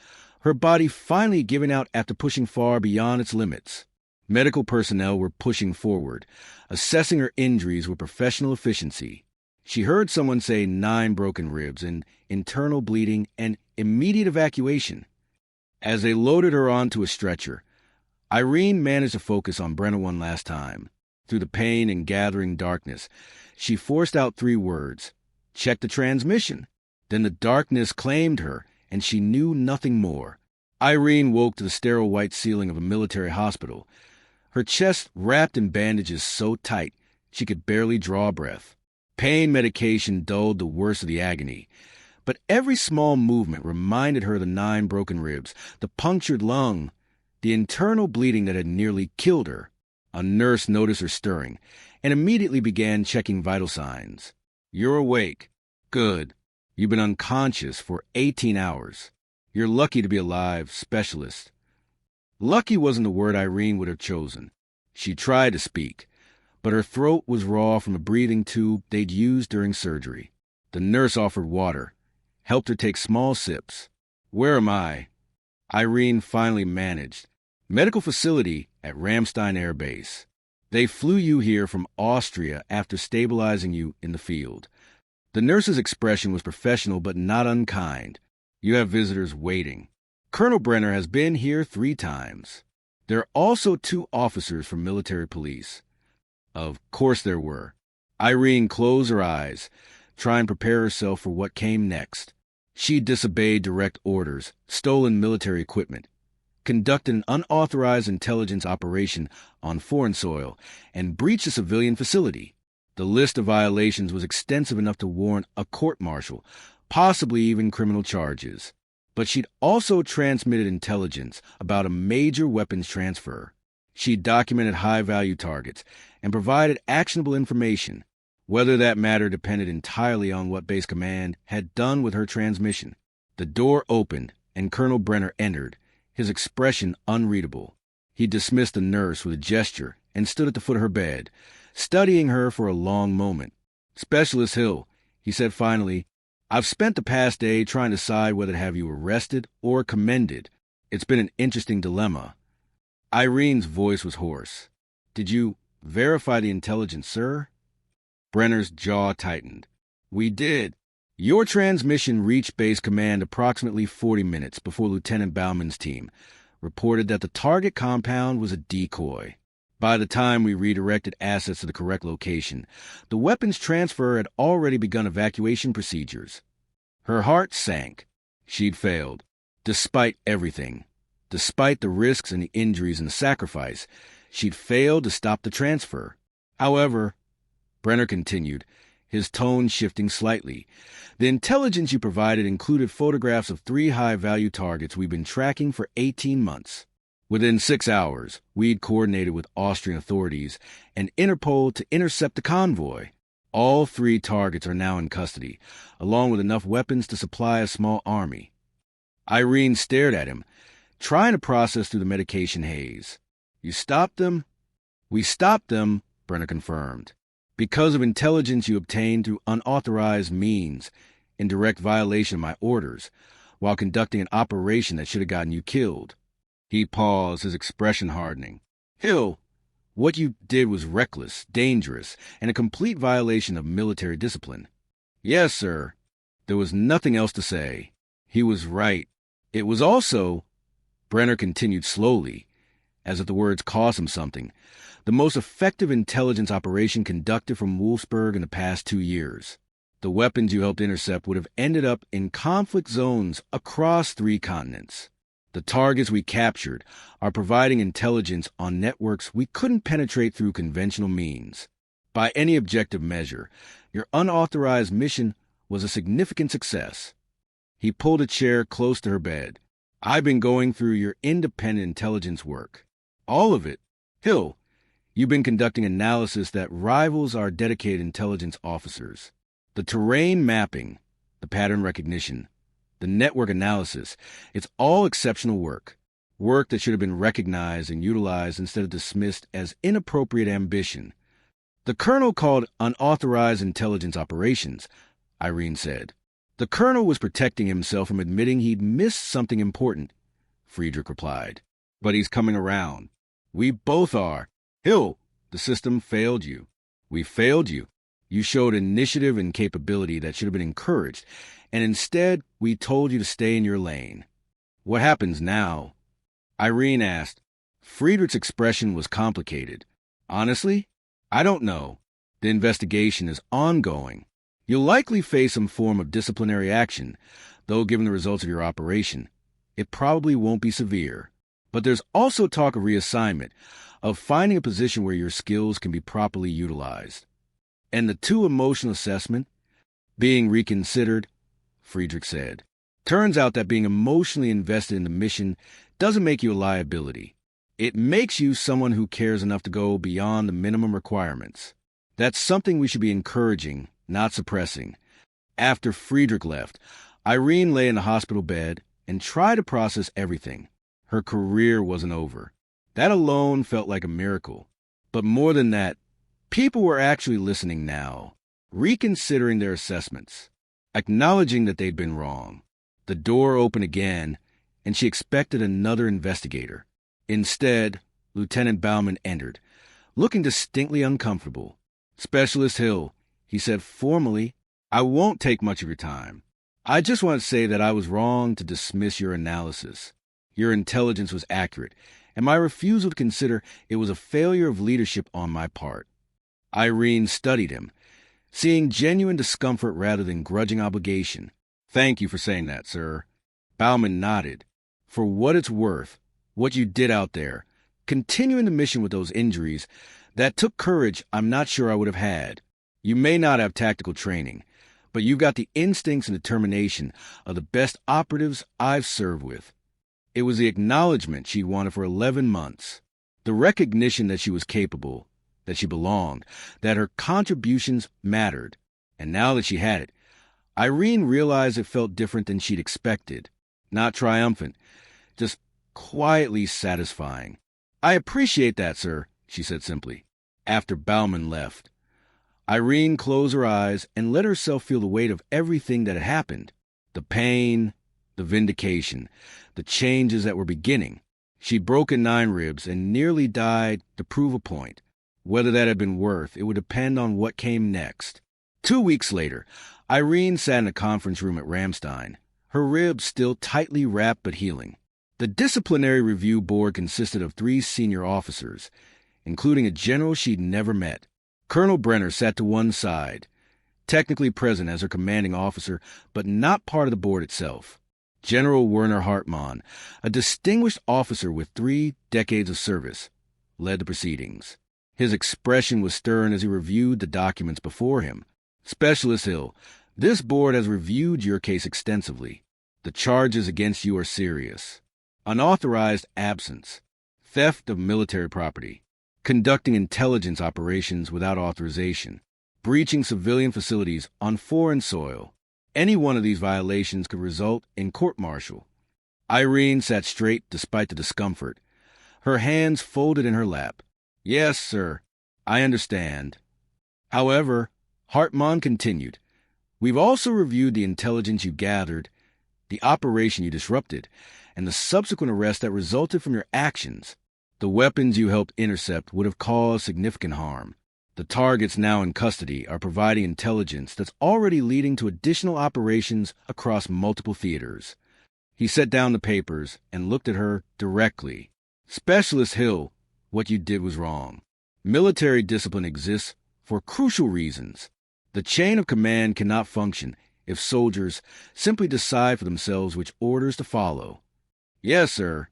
her body finally giving out after pushing far beyond its limits. Medical personnel were pushing forward, assessing her injuries with professional efficiency. She heard someone say 9 broken ribs and internal bleeding and immediate evacuation. As they loaded her onto a stretcher, Irene managed to focus on Brenner one last time. Through the pain and gathering darkness, she forced out 3 words: "Check the transmission." Then the darkness claimed her, and she knew nothing more. Irene woke to the sterile white ceiling of a military hospital, her chest wrapped in bandages so tight she could barely draw a breath. Pain medication dulled the worst of the agony, but every small movement reminded her of the 9 broken ribs, the punctured lung, the internal bleeding that had nearly killed her. A nurse noticed her stirring and immediately began checking vital signs. "You're awake. Good. You've been unconscious for 18 hours. You're lucky to be alive, specialist." Lucky wasn't the word Irene would have chosen. She tried to speak, but her throat was raw from a breathing tube they'd used during surgery. The nurse offered water, helped her take small sips. "Where am I?" Irene finally managed. "Medical facility at Ramstein Air Base. They flew you here from Austria after stabilizing you in the field." The nurse's expression was professional but not unkind. "You have visitors waiting. Colonel Brenner has been here 3 times. There are also 2 officers from military police." Of course there were. Irene closed her eyes, trying to prepare herself for what came next. She disobeyed direct orders, stolen military equipment, conducted an unauthorized intelligence operation on foreign soil, and breached a civilian facility. The list of violations was extensive enough to warrant a court-martial, possibly even criminal charges. But she'd also transmitted intelligence about a major weapons transfer. She'd documented high-value targets and provided actionable information. Whether that matter depended entirely on what Base Command had done with her transmission. The door opened, and Colonel Brenner entered, his expression unreadable. He dismissed the nurse with a gesture and stood at the foot of her bed, studying her for a long moment. "Specialist Hill," he said finally, "I've spent the past day trying to decide whether to have you arrested or commended. It's been an interesting dilemma." Irene's voice was hoarse. "Did you verify the intelligence, sir?" Brenner's jaw tightened. "We did. Your transmission reached Base Command approximately 40 minutes before Lieutenant Bauman's team reported that the target compound was a decoy. By the time we redirected assets to the correct location, the weapons transfer had already begun evacuation procedures." Her heart sank. She'd failed. Despite everything, despite the risks and the injuries and the sacrifice, she'd failed to stop the transfer. "However," Brenner continued, his tone shifting slightly, "the intelligence you provided included photographs of 3 high-value targets we've been tracking for 18 months. Within 6 hours, we'd coordinated with Austrian authorities and Interpol to intercept the convoy. All 3 targets are now in custody, along with enough weapons to supply a small army." Irene stared at him, trying to process through the medication haze. "You stopped them?" "We stopped them," Brenner confirmed, "because of intelligence you obtained through unauthorized means, in direct violation of my orders, while conducting an operation that should have gotten you killed." He paused, his expression hardening. "Hill, what you did was reckless, dangerous, and a complete violation of military discipline." "Yes, sir." There was nothing else to say. He was right. It was also, Brenner continued slowly, as if the words cost him something, the most effective intelligence operation conducted from Wolfsberg in the past 2 years. The weapons you helped intercept would have ended up in conflict zones across 3 continents. The targets we captured are providing intelligence on networks we couldn't penetrate through conventional means. By any objective measure, your unauthorized mission was a significant success. He pulled a chair close to her bed. I've been going through your independent intelligence work. All of it. Hill, you've been conducting analysis that rivals our dedicated intelligence officers. The terrain mapping, the pattern recognition, the network analysis, it's all exceptional work. Work that should have been recognized and utilized instead of dismissed as inappropriate ambition. The colonel called unauthorized intelligence operations, Irene said. The colonel was protecting himself from admitting he'd missed something important, Friedrich replied. But he's coming around. We both are. Hill, the system failed you. We failed you. You showed initiative and capability that should have been encouraged, and instead we told you to stay in your lane. What happens now? Irene asked. Friedrich's expression was complicated. Honestly, I don't know. The investigation is ongoing. You'll likely face some form of disciplinary action, though given the results of your operation, it probably won't be severe. But there's also talk of reassignment, of finding a position where your skills can be properly utilized. And the two emotional assessment, being reconsidered, Friedrich said. Turns out that being emotionally invested in the mission doesn't make you a liability. It makes you someone who cares enough to go beyond the minimum requirements. That's something we should be encouraging, not suppressing. After Friedrich left, Irene lay in the hospital bed and tried to process everything. Her career wasn't over. That alone felt like a miracle. But more than that, people were actually listening now, reconsidering their assessments, acknowledging that they'd been wrong. The door opened again, and she expected another investigator. Instead, Lieutenant Baumann entered, looking distinctly uncomfortable. Specialist Hill, he said formally, I won't take much of your time. I just want to say that I was wrong to dismiss your analysis. Your intelligence was accurate, and my refusal to consider it was a failure of leadership on my part. Irene studied him, seeing genuine discomfort rather than grudging obligation. Thank you for saying that, sir. Baumann nodded. For what it's worth, what you did out there, continuing the mission with those injuries, that took courage I'm not sure I would have had. You may not have tactical training, but you've got the instincts and determination of the best operatives I've served with. It was the acknowledgement she'd wanted for 11 months, the recognition that she was capable, that she belonged, that her contributions mattered. And now that she had it, Irene realized it felt different than she'd expected. Not triumphant, just quietly satisfying. I appreciate that, sir, she said simply, after Baumann left. Irene closed her eyes and let herself feel the weight of everything that had happened. The pain, the vindication, the changes that were beginning. She'd broken 9 ribs and nearly died to prove a point. Whether that had been worth, it would depend on what came next. 2 weeks later, Irene sat in a conference room at Ramstein, her ribs still tightly wrapped but healing. The disciplinary review board consisted of 3 senior officers, including a general she'd never met. Colonel Brenner sat to one side, technically present as her commanding officer, but not part of the board itself. General Werner Hartmann, a distinguished officer with 3 decades of service, led the proceedings. His expression was stern as he reviewed the documents before him. Specialist Hill, this board has reviewed your case extensively. The charges against you are serious. Unauthorized absence, theft of military property, conducting intelligence operations without authorization, breaching civilian facilities on foreign soil. Any one of these violations could result in court-martial. Irene sat straight despite the discomfort, her hands folded in her lap. Yes, sir, I understand. However, Hartmann continued, we've also reviewed the intelligence you gathered, the operation you disrupted, and the subsequent arrest that resulted from your actions. The weapons you helped intercept would have caused significant harm. The targets now in custody are providing intelligence that's already leading to additional operations across multiple theaters. He set down the papers and looked at her directly. Specialist Hill, what you did was wrong. Military discipline exists for crucial reasons. The chain of command cannot function if soldiers simply decide for themselves which orders to follow. Yes, sir.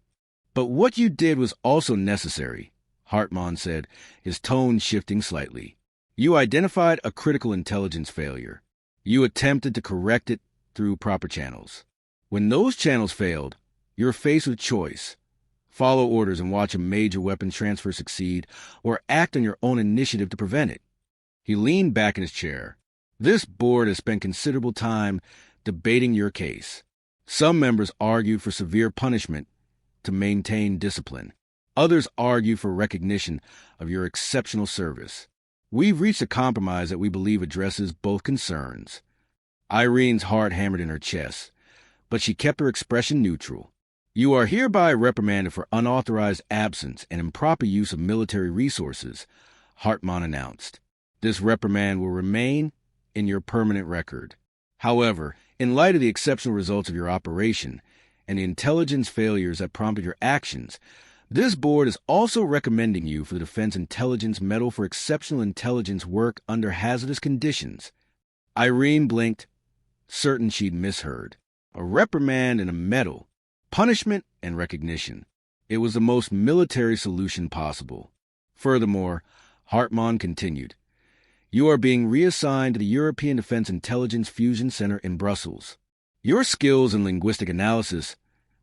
But what you did was also necessary, Hartmann said, his tone shifting slightly. You identified a critical intelligence failure. You attempted to correct it through proper channels. When those channels failed, you're faced with choice. Follow orders and watch a major weapons transfer succeed, or act on your own initiative to prevent it. He leaned back in his chair. This board has spent considerable time debating your case. Some members argued for severe punishment to maintain discipline. Others argue for recognition of your exceptional service. We've reached a compromise that we believe addresses both concerns. Irene's heart hammered in her chest, but she kept her expression neutral. You are hereby reprimanded for unauthorized absence and improper use of military resources, Hartmann announced. This reprimand will remain in your permanent record. However, in light of the exceptional results of your operation and the intelligence failures that prompted your actions, this board is also recommending you for the Defense Intelligence Medal for exceptional intelligence work under hazardous conditions. Irene blinked, certain she'd misheard. A reprimand and a medal. Punishment and recognition. It was the most military solution possible. Furthermore, Hartmann continued, you are being reassigned to the European Defense Intelligence Fusion Center in Brussels. Your skills in linguistic analysis,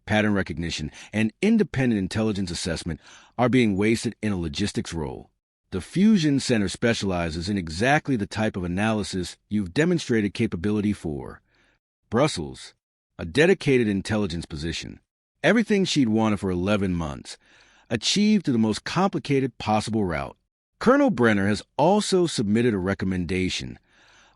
pattern recognition, and independent intelligence assessment are being wasted in a logistics role. The Fusion Center specializes in exactly the type of analysis you've demonstrated capability for. Brussels, a dedicated intelligence position. Everything she'd wanted for 11 months, achieved through the most complicated possible route. Colonel Brenner has also submitted a recommendation,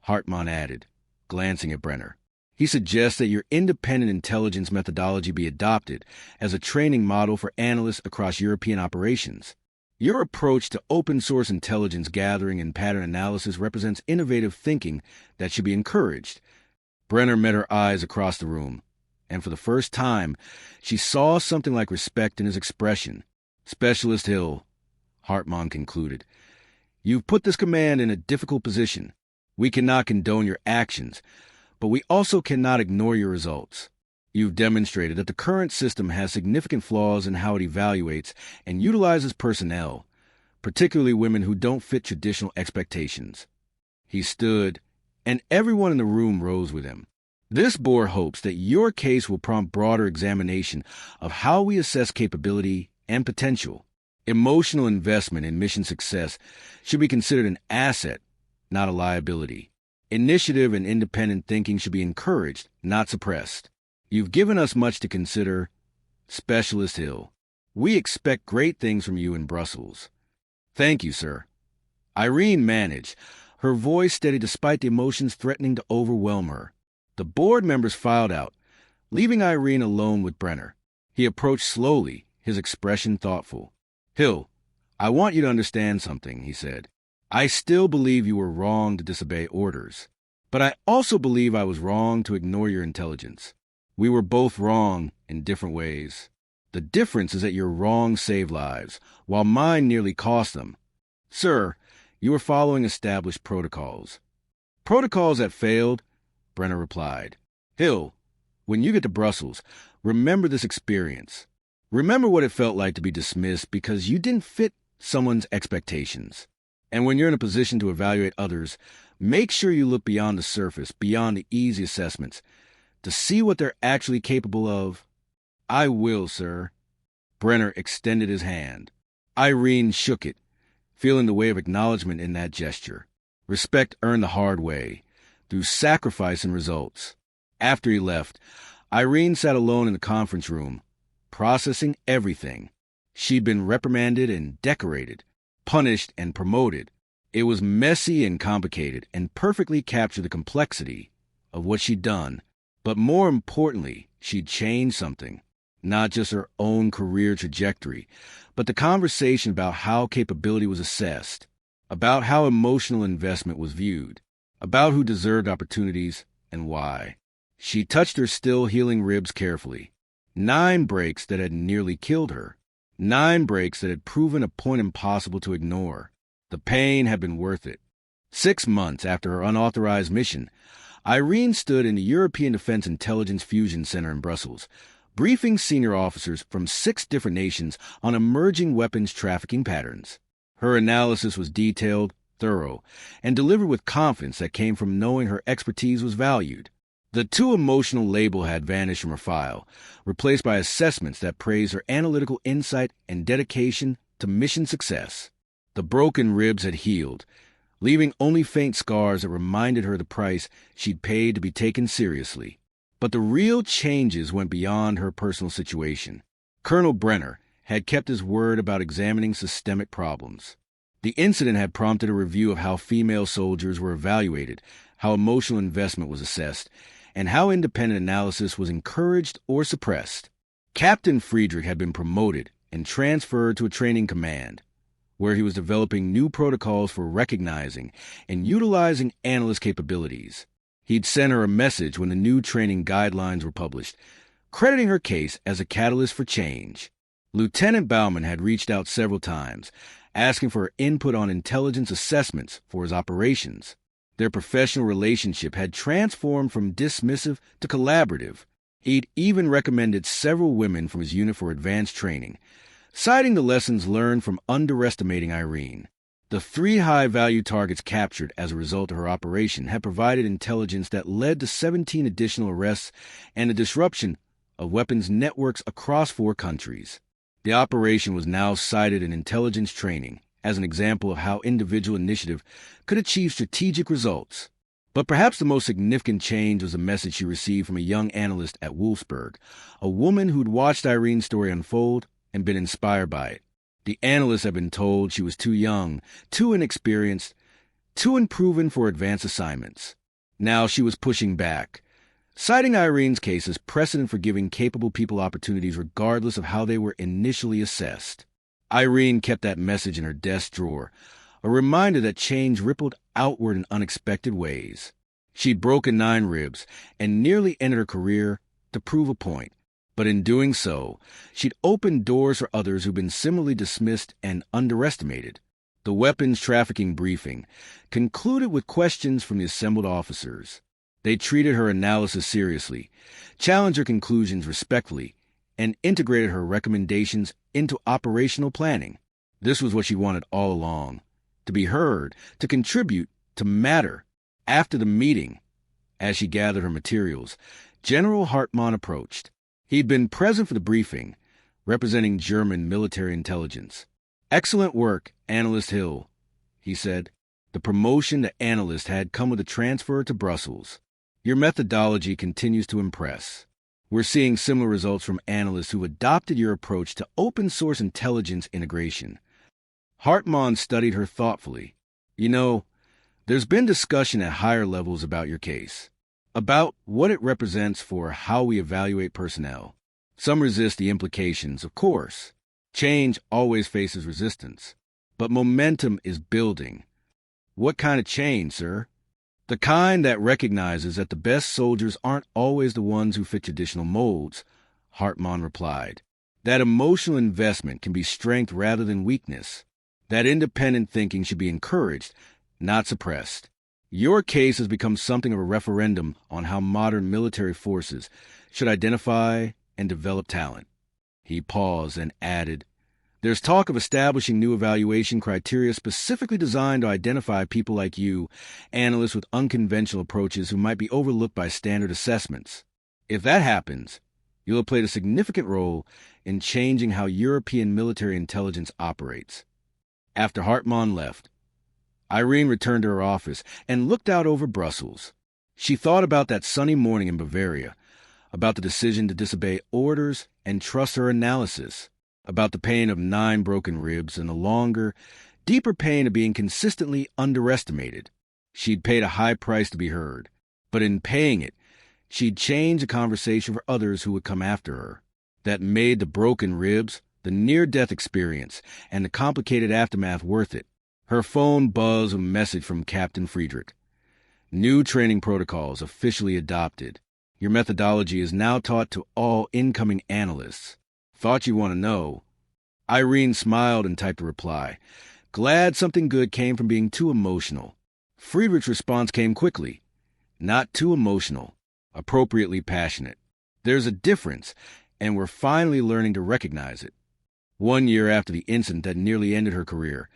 Hartmann added, glancing at Brenner. He suggests that your independent intelligence methodology be adopted as a training model for analysts across European operations. Your approach to open-source intelligence gathering and pattern analysis represents innovative thinking that should be encouraged. Brenner met her eyes across the room, and for the first time, she saw something like respect in his expression. Specialist Hill, Hartmann concluded, you've put this command in a difficult position. We cannot condone your actions, but we also cannot ignore your results. You've demonstrated that the current system has significant flaws in how it evaluates and utilizes personnel, particularly women who don't fit traditional expectations. He stood, and everyone in the room rose with him. This board hopes that your case will prompt broader examination of how we assess capability and potential. Emotional investment in mission success should be considered an asset, not a liability. Initiative and independent thinking should be encouraged, not suppressed. You've given us much to consider, Specialist Hill. We expect great things from you in Brussels. Thank you, sir. Irene managed, her voice steady despite the emotions threatening to overwhelm her. The board members filed out, leaving Irene alone with Brenner. He approached slowly, his expression thoughtful. Hill, I want you to understand something, he said. I still believe you were wrong to disobey orders, but I also believe I was wrong to ignore your intelligence. We were both wrong in different ways. The difference is that your wrong saved lives, while mine nearly cost them. Sir, you were following established protocols. Protocols that failed, Brenner replied. Hill, when you get to Brussels, remember this experience. Remember what it felt like to be dismissed because you didn't fit someone's expectations. And when you're in a position to evaluate others, make sure you look beyond the surface, beyond the easy assessments, to see what they're actually capable of. I will, sir. Brenner extended his hand. Irene shook it, feeling the wave of acknowledgement in that gesture. Respect earned the hard way, through sacrifice and results. After he left, Irene sat alone in the conference room, processing everything. She'd been reprimanded and decorated, punished and promoted. It was messy and complicated and perfectly captured the complexity of what she'd done. But more importantly, she'd changed something. Not just her own career trajectory, but the conversation about how capability was assessed, about how emotional investment was viewed, about who deserved opportunities and why. She touched her still healing ribs carefully. 9 breaks that had nearly killed her. 9 breaks that had proven a point impossible to ignore. The pain had been worth it. 6 months after her unauthorized mission, Irene stood in the European Defense Intelligence Fusion Center in Brussels, briefing senior officers from 6 different nations on emerging weapons trafficking patterns. Her analysis was detailed, thorough, and delivered with confidence that came from knowing her expertise was valued. The too emotional label had vanished from her file, replaced by assessments that praised her analytical insight and dedication to mission success. The broken ribs had healed, leaving only faint scars that reminded her the price she'd paid to be taken seriously. But the real changes went beyond her personal situation. Colonel Brenner had kept his word about examining systemic problems. The incident had prompted a review of how female soldiers were evaluated, how emotional investment was assessed, and how independent analysis was encouraged or suppressed. Captain Friedrich had been promoted and transferred to a training command, where he was developing new protocols for recognizing and utilizing analyst capabilities. He'd sent her a message when the new training guidelines were published, crediting her case as a catalyst for change. Lieutenant Baumann had reached out several times, asking for her input on intelligence assessments for his operations. Their professional relationship had transformed from dismissive to collaborative. He'd even recommended several women from his unit for advanced training, citing the lessons learned from underestimating Irene. The 3 high-value targets captured as a result of her operation had provided intelligence that led to 17 additional arrests and the disruption of weapons networks across 4 countries. The operation was now cited in intelligence training as an example of how individual initiative could achieve strategic results. But perhaps the most significant change was a message she received from a young analyst at Wolfsberg, a woman who'd watched Irene's story unfold and been inspired by it. The analyst had been told she was too young, too inexperienced, too unproven for advanced assignments. Now she was pushing back, citing Irene's case as precedent for giving capable people opportunities regardless of how they were initially assessed. Irene kept that message in her desk drawer, a reminder that change rippled outward in unexpected ways. She'd broken 9 ribs and nearly ended her career to prove a point. But in doing so, she'd opened doors for others who'd been similarly dismissed and underestimated. The weapons trafficking briefing concluded with questions from the assembled officers. They treated her analysis seriously, challenged her conclusions respectfully, and integrated her recommendations into operational planning. This was what she wanted all along: to be heard, to contribute, to matter. After the meeting, as she gathered her materials, General Hartmann approached. He'd been present for the briefing, representing German military intelligence. "Excellent work, Analyst Hill," he said. "The promotion to analyst had come with a transfer to Brussels. Your methodology continues to impress. We're seeing similar results from analysts who adopted your approach to open-source intelligence integration." Hartmann studied her thoughtfully. "You know, there's been discussion at higher levels about your case, about what it represents for how we evaluate personnel. Some resist the implications, of course. Change always faces resistance. But momentum is building." "What kind of change, sir?" "The kind that recognizes that the best soldiers aren't always the ones who fit traditional molds," Hartmann replied. "That emotional investment can be strength rather than weakness. That independent thinking should be encouraged, not suppressed. Your case has become something of a referendum on how modern military forces should identify and develop talent." He paused and added, "There's talk of establishing new evaluation criteria specifically designed to identify people like you, analysts with unconventional approaches who might be overlooked by standard assessments. If that happens, you'll have played a significant role in changing how European military intelligence operates." After Hartmann left, Irene returned to her office and looked out over Brussels. She thought about that sunny morning in Bavaria, about the decision to disobey orders and trust her analysis, about the pain of 9 broken ribs and the longer, deeper pain of being consistently underestimated. She'd paid a high price to be heard, but in paying it, she'd changed the conversation for others who would come after her. That made the broken ribs, the near-death experience, and the complicated aftermath worth it. Her phone buzzed with a message from Captain Friedrich. "New training protocols officially adopted. Your methodology is now taught to all incoming analysts. Thought you'd want to know." Irene smiled and typed a reply. Glad something good came from being too emotional. Friedrich's response came quickly. "Not too emotional. Appropriately passionate. There's a difference, and were finally learning to recognize it. 1 year after the incident that nearly ended her career,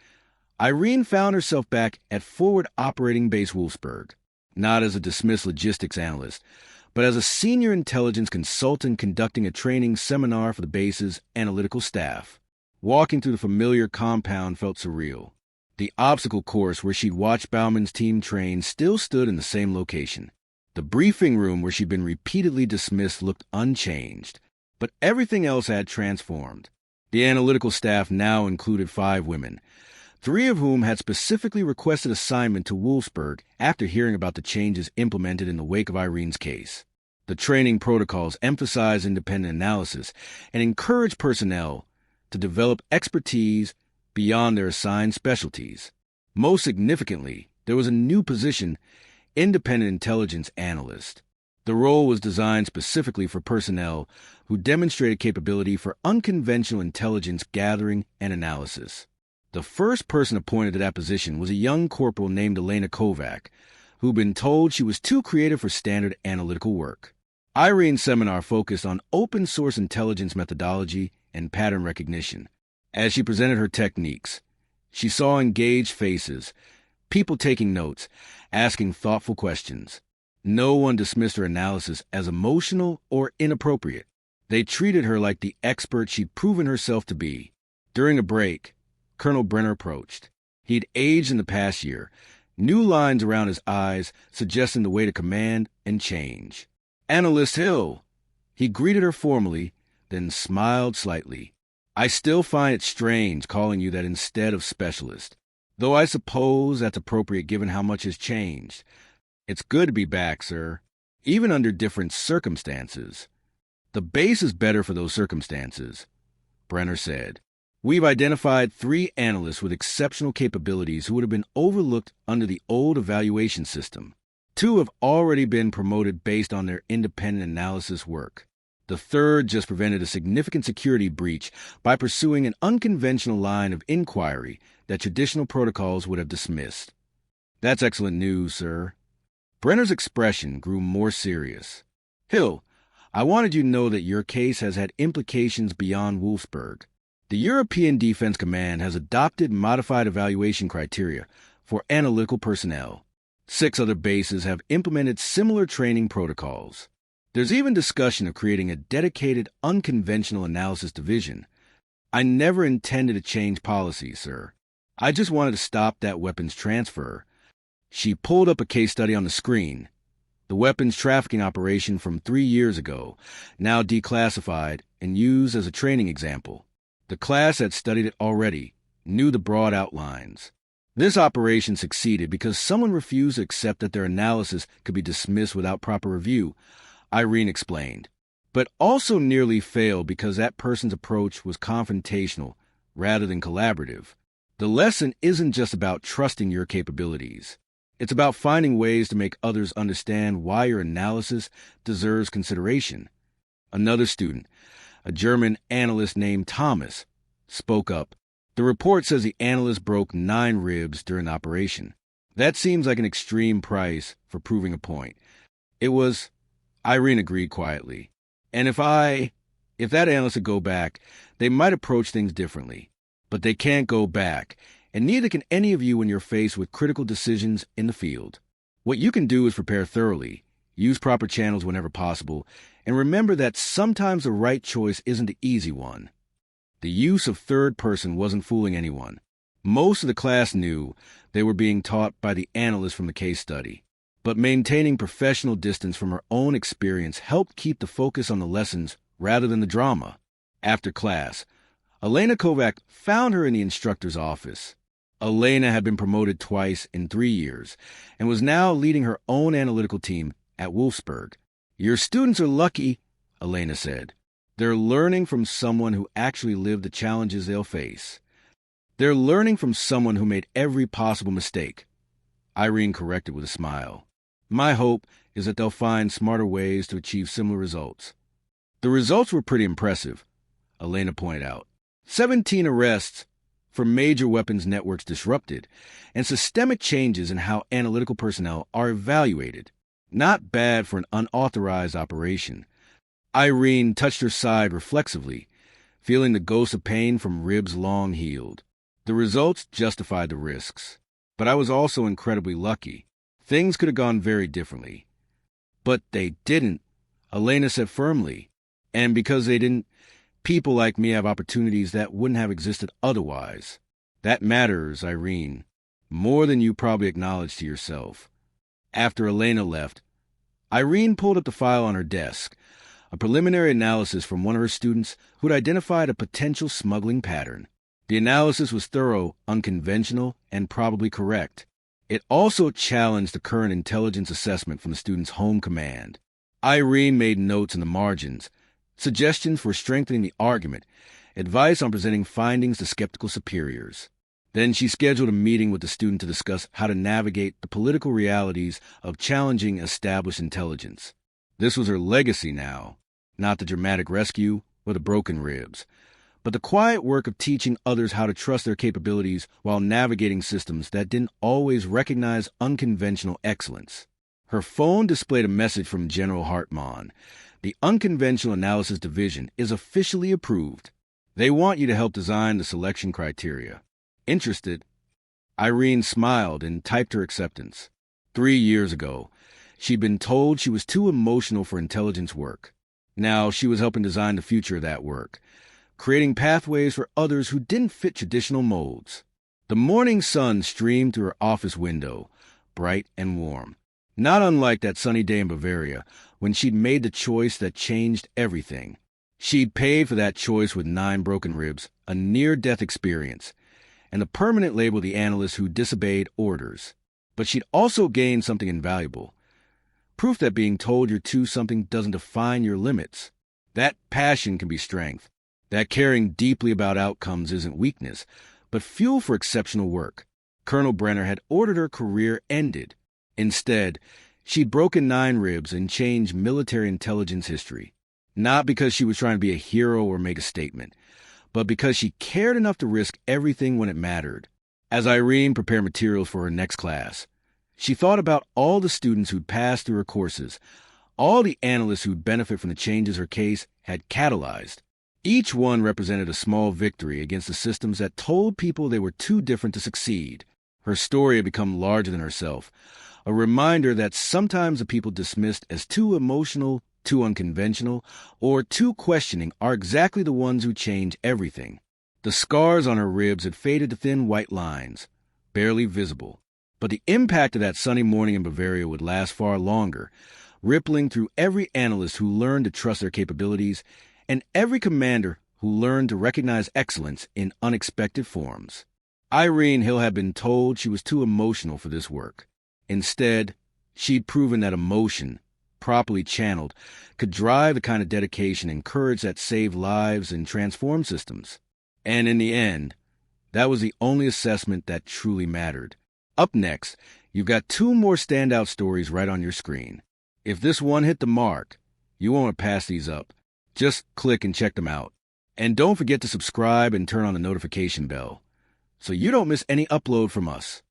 Irene found herself back at Forward Operating Base Wolfsberg, not as a dismissed logistics analyst, but as a senior intelligence consultant conducting a training seminar for the base's analytical staff. Walking through the familiar compound felt surreal. The obstacle course where she'd watched Bauman's team train still stood in the same location. The briefing room where she'd been repeatedly dismissed looked unchanged, but everything else had transformed. The analytical staff now included 5 women, 3 of whom had specifically requested assignment to Wolfsberg after hearing about the changes implemented in the wake of Irene's case. The training protocols emphasize independent analysis and encourage personnel to develop expertise beyond their assigned specialties. Most significantly, there was a new position, independent intelligence analyst. The role was designed specifically for personnel who demonstrated capability for unconventional intelligence gathering and analysis. The first person appointed to that position was a young corporal named Elena Kovac, who'd been told she was too creative for standard analytical work. Irene's seminar focused on open-source intelligence methodology and pattern recognition. As she presented her techniques, she saw engaged faces, people taking notes, asking thoughtful questions. No one dismissed her analysis as emotional or inappropriate. They treated her like the expert she'd proven herself to be. During a break, Colonel Brenner approached. He'd aged in the past year, new lines around his eyes suggesting the way to command and change. "Analyst Hill." He greeted her formally, then smiled slightly. "I still find it strange calling you that instead of specialist, though I suppose that's appropriate given how much has changed. It's good to be back, sir, even under different circumstances." "The base is better for those circumstances," Brenner said. "We've identified 3 analysts with exceptional capabilities who would have been overlooked under the old evaluation system. 2 have already been promoted based on their independent analysis work. The 3rd just prevented a significant security breach by pursuing an unconventional line of inquiry that traditional protocols would have dismissed." "That's excellent news, sir." Brenner's expression grew more serious. "Hill, I wanted you to know that your case has had implications beyond Wolfsberg. The European Defense Command has adopted modified evaluation criteria for analytical personnel. 6 other bases have implemented similar training protocols. There's even discussion of creating a dedicated unconventional analysis division. I never intended to change policy, sir. I just wanted to stop that weapons transfer." She pulled up a case study on the screen. The weapons trafficking operation from 3 years ago, now declassified and used as a training example. The class had studied it already, knew the broad outlines. This operation succeeded because someone refused to accept that their analysis could be dismissed without proper review, Irene explained, but also nearly failed because that person's approach was confrontational rather than collaborative. The lesson isn't just about trusting your capabilities. It's about finding ways to make others understand why your analysis deserves consideration. Another student, a German analyst named Thomas, spoke up. "The report says the analyst broke 9 ribs during the operation. That seems like an extreme price for proving a point." "It was," Irene agreed quietly. "And if that analyst could go back, they might approach things differently. But they can't go back, and neither can any of you when you're faced with critical decisions in the field. What you can do is prepare thoroughly, use proper channels whenever possible, and remember that sometimes the right choice isn't the easy one." The use of third person wasn't fooling anyone. Most of the class knew they were being taught by the analyst from the case study, but maintaining professional distance from her own experience helped keep the focus on the lessons rather than the drama. After class, Elena Kovac found her in the instructor's office. Elena had been promoted twice in 3 years and was now leading her own analytical team at Wolfsberg. "Your students are lucky," Elena said. "They're learning from someone who actually lived the challenges they'll face. They're learning from someone who made every possible mistake," Irene corrected with a smile. "My hope is that they'll find smarter ways to achieve similar results." The results were pretty impressive, Elena pointed out. 17 arrests for major weapons networks disrupted, and systemic changes in how analytical personnel are evaluated. Not bad for an unauthorized operation. Irene touched her side reflexively, feeling the ghost of pain from ribs long healed. The results justified the risks. But I was also incredibly lucky. Things could have gone very differently. But they didn't, Elena said firmly. And because they didn't, people like me have opportunities that wouldn't have existed otherwise. That matters, Irene, more than you probably acknowledge to yourself. After Elena left, Irene pulled up the file on her desk, a preliminary analysis from one of her students who'd identified a potential smuggling pattern. The analysis was thorough, unconventional, and probably correct. It also challenged the current intelligence assessment from the student's home command. Irene made notes in the margins, suggestions for strengthening the argument, advice on presenting findings to skeptical superiors. Then she scheduled a meeting with the student to discuss how to navigate the political realities of challenging established intelligence. This was her legacy now, not the dramatic rescue or the broken ribs, but the quiet work of teaching others how to trust their capabilities while navigating systems that didn't always recognize unconventional excellence. Her phone displayed a message from General Hartmann. The Unconventional Analysis Division is officially approved. They want you to help design the selection criteria. Interested? Irene smiled and typed her acceptance. 3 years ago, she'd been told she was too emotional for intelligence work. Now she was helping design the future of that work, creating pathways for others who didn't fit traditional molds. The morning sun streamed through her office window, bright and warm, not unlike that sunny day in Bavaria when she'd made the choice that changed everything. She'd paid for that choice with 9 broken ribs, a near-death experience, and the permanent label of the analyst who disobeyed orders. But she'd also gained something invaluable, proof that being told you're too something doesn't define your limits. That passion can be strength. That caring deeply about outcomes isn't weakness, but fuel for exceptional work. Colonel Brenner had ordered her career ended. Instead, she'd broken 9 ribs and changed military intelligence history. Not because she was trying to be a hero or make a statement, but because she cared enough to risk everything when it mattered. As Irene prepared materials for her next class, she thought about all the students who'd passed through her courses, all the analysts who'd benefit from the changes her case had catalyzed. Each one represented a small victory against the systems that told people they were too different to succeed. Her story had become larger than herself, a reminder that sometimes the people dismissed as too emotional, too unconventional, or too questioning are exactly the ones who change everything. The scars on her ribs had faded to thin white lines, barely visible. But the impact of that sunny morning in Bavaria would last far longer, rippling through every analyst who learned to trust their capabilities and every commander who learned to recognize excellence in unexpected forms. Irene Hill had been told she was too emotional for this work. Instead, she'd proven that emotion, properly channeled, could drive the kind of dedication and courage that saved lives and transformed systems. And in the end, that was the only assessment that truly mattered. Up next, you've got 2 more standout stories right on your screen. If this one hit the mark, you won't want to pass these up. Just click and check them out. And don't forget to subscribe and turn on the notification bell so you don't miss any upload from us.